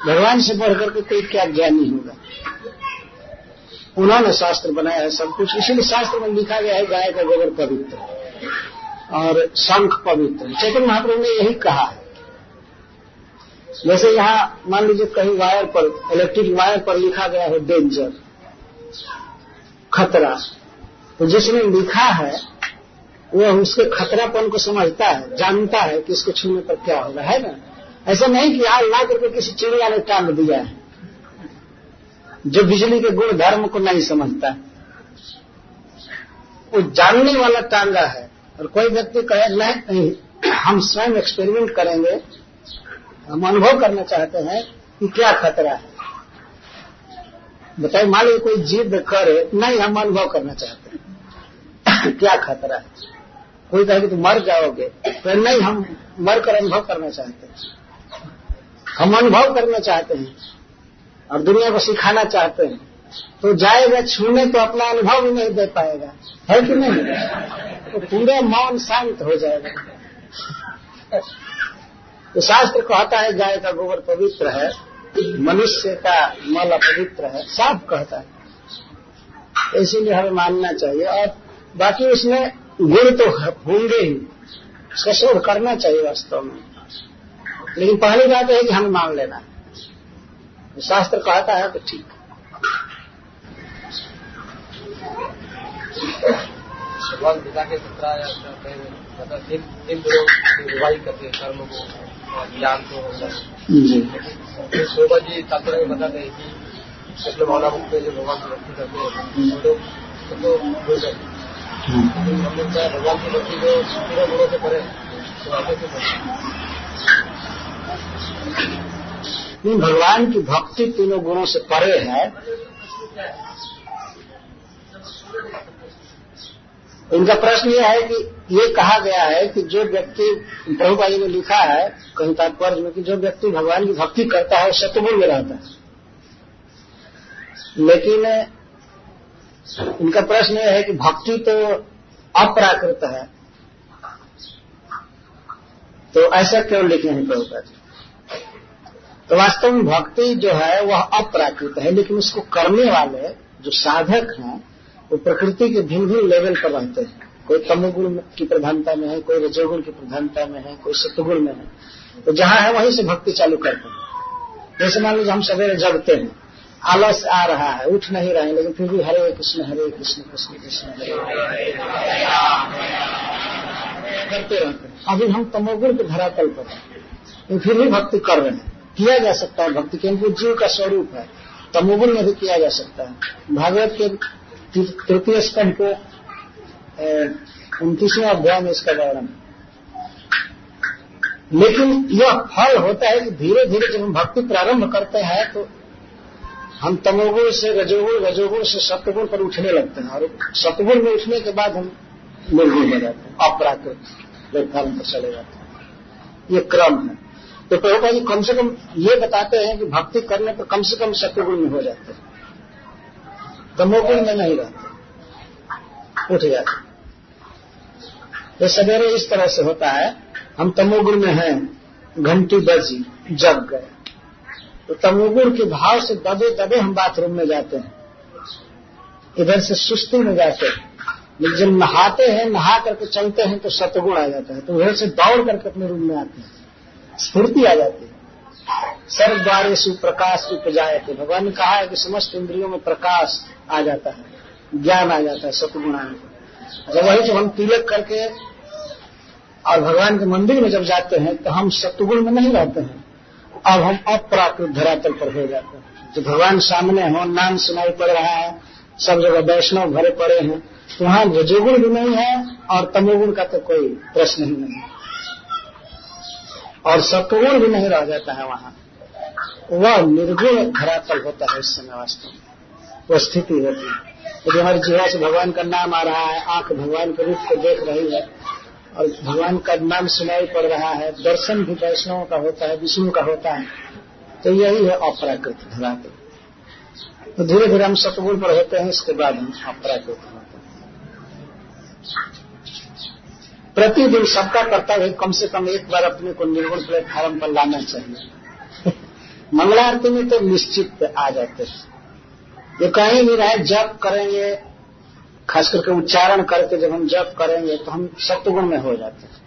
भगवान से बढ़कर के कोई क्या ज्ञानी होगा। उन्होंने शास्त्र बनाया है सब कुछ, इसीलिए शास्त्र में लिखा गया है गाय का गोबर पवित्र और शंख पवित्र। चैतन्य महाप्रभु ने यही कहा है। जैसे यहाँ मान लीजिए कहीं वायर पर, इलेक्ट्रिक वायर पर लिखा गया है डेंजर, खतरा, तो जिसने लिखा है वह उसके खतरापन को समझता है, जानता है कि इसको छूने पर क्या होगा, है ना। ऐसा नहीं कि आज ला करके किसी चिड़िया ने टांग दिया है जो बिजली के गुण धर्म को नहीं समझता, वो जानने वाला टांगा है। और कोई व्यक्ति कहे नहीं हम स्वयं एक्सपेरिमेंट करेंगे, हम अनुभव करना चाहते हैं कि क्या खतरा है। बताइए, मान लीजिए कोई जिद करे, नहीं हम अनुभव करना चाहते हैं क्या खतरा है। कोई कहे कि तुम मर जाओगे, तो नहीं हम मर कर अनुभव करना चाहते हैं। हम अनुभव करना चाहते हैं और दुनिया को सिखाना चाहते हैं, तो जाएगा छूने तो अपना अनुभव भी नहीं दे पाएगा, है कि नहीं। तो पूरा मौन शांत हो जाएगा। तो शास्त्र कहता है गाय का गोबर पवित्र है, मनुष्य का मल अपवित्र है, साफ कहता है। इसीलिए हमें मानना चाहिए। और बाकी उसमें गुण तो होंगे ही, उसका शोध करना चाहिए वास्तव में। लेकिन पहली बात है कि हमें मान लेना है, शास्त्र कहता है तो ठीक। भगवान गीता के 17 या 3 गुणों की विवाही करते कर्म को, ज्ञान को, शोभा जी तात्पर्य में बताते हैं कि पिछले भावना मुक्त जो भगवान की भक्ति करते हैं वो लोग तो भूल गए। हम लोग चाहे भगवान की भक्ति को 3 गुणों से करें तो ऐसे क्यों करते। भगवान की भक्ति 3 गुणों से परे है। इनका प्रश्न यह है कि ये कहा गया है कि जो व्यक्ति, प्रभुपाद जी ने लिखा है कहीं तात्पर्य में, कि जो व्यक्ति भगवान की भक्ति करता है वो सत्वगुण में रहता है। लेकिन इनका प्रश्न यह है कि भक्ति तो अप्राकृत है, तो ऐसा क्यों लिखे हैं प्रभुपाद जी। तो वास्तव में भक्ति जो है वह अप्राकृत है, लेकिन उसको करने वाले जो साधक हैं वो प्रकृति के भिन्न भिन्न लेवल पर रहते हैं। कोई तमोगुण की प्रधानता में है, कोई रजोगुण की प्रधानता में है, कोई सत्वगुण में है। तो जहां है वहीं से भक्ति चालू करते हैं। जैसे मान लीजिए हम सवेरे जगते हैं, आलस आ रहा है, उठ नहीं रहे हैं, लेकिन फिर भी हरे कृष्ण कृष्ण कृष्ण हरे करते रहते हैं। अभी हम तमोगुण के धरातल पर हैं, लेकिन फिर भी भक्ति कर रहे हैं। किया जा सकता है भक्ति, क्योंकि जीव का स्वरूप है, तमोगुण में भी किया जा सकता है। भागवत के 3 स्कंध को 29वें अध्याय में इसका वर्णन। लेकिन यह फल होता है कि धीरे धीरे जब हम भक्ति प्रारंभ करते हैं तो हम तमोगुण से रजोगुण से सत्वगुण पर उठने लगते हैं, और सत्वगुण में उठने के बाद हम निर्गुण हो जाते हैं, अप्राकृत प्लेटफॉर्म पर चले जाते हैं। ये क्रम है। तो प्रभुपाद जी कम से कम ये बताते हैं कि भक्ति करने पर कम से कम सत्वगुण में हो जाते हैं, तमोगुण में नहीं रहते, उठ जाते। तो सवेरे इस तरह से होता है, हम तमोगुण में हैं, घंटी बजी, जग गए, तो तमोगुण के भाव से दबे दबे हम बाथरूम में जाते हैं, इधर से सुस्ती में जाते हैं। लेकिन जब नहाते हैं, नहा करके चलते हैं तो सत्वगुण आ जाता है, तो उधर से दौड़ करके अपने रूम में आते हैं, स्फूर्ति आ जाती है। सर्वद्वारेषु प्रकाश उपजायते, भगवान ने कहा है कि समस्त इंद्रियों में प्रकाश आ जाता है, ज्ञान आ जाता है सत्वगुण आने पर। जब वही जब हम तिलक करके और भगवान के मंदिर में जब जाते हैं तो हम सत्वगुण में नहीं रहते हैं, अब हम अप्राकृत धरातल पर हो जाते हैं। जो भगवान सामने हो, नाम सुनाई पड़ रहा है, सब जगह वैष्णव भरे पड़े हैं, तो वहां रजोगुण भी नहीं है और तमोगुण का तो कोई प्रश्न ही नहीं, और सत्वगुण भी नहीं रह जाता है वहां। वह निर्गुण धरातल होता है उस समय वास्तव में, वो स्थिति होती है। यदि हमारी जिह्वा से भगवान का नाम आ रहा है, आंख भगवान के रूप को देख रही है और भगवान का नाम सुनाई पड़ रहा है, दर्शन भी वैष्णव का होता है, विष्णु का होता है, तो यही है अपराकृत धरातल। तो धीरे धीरे हम सत्वगुण पर होते हैं, इसके बाद हम अपराकृत होते हैं। प्रतिदिन सबका कर्तव्य है कम से कम एक बार अपने को निर्गुण प्लेटफार्म पर लाना चाहिए। मंगलारती में तो निश्चित आ जाते हैं, ये कहीं भी रहे, जप करेंगे, खास करके उच्चारण करके जब हम जप करेंगे तो हम सत्वगुण में हो जाते हैं।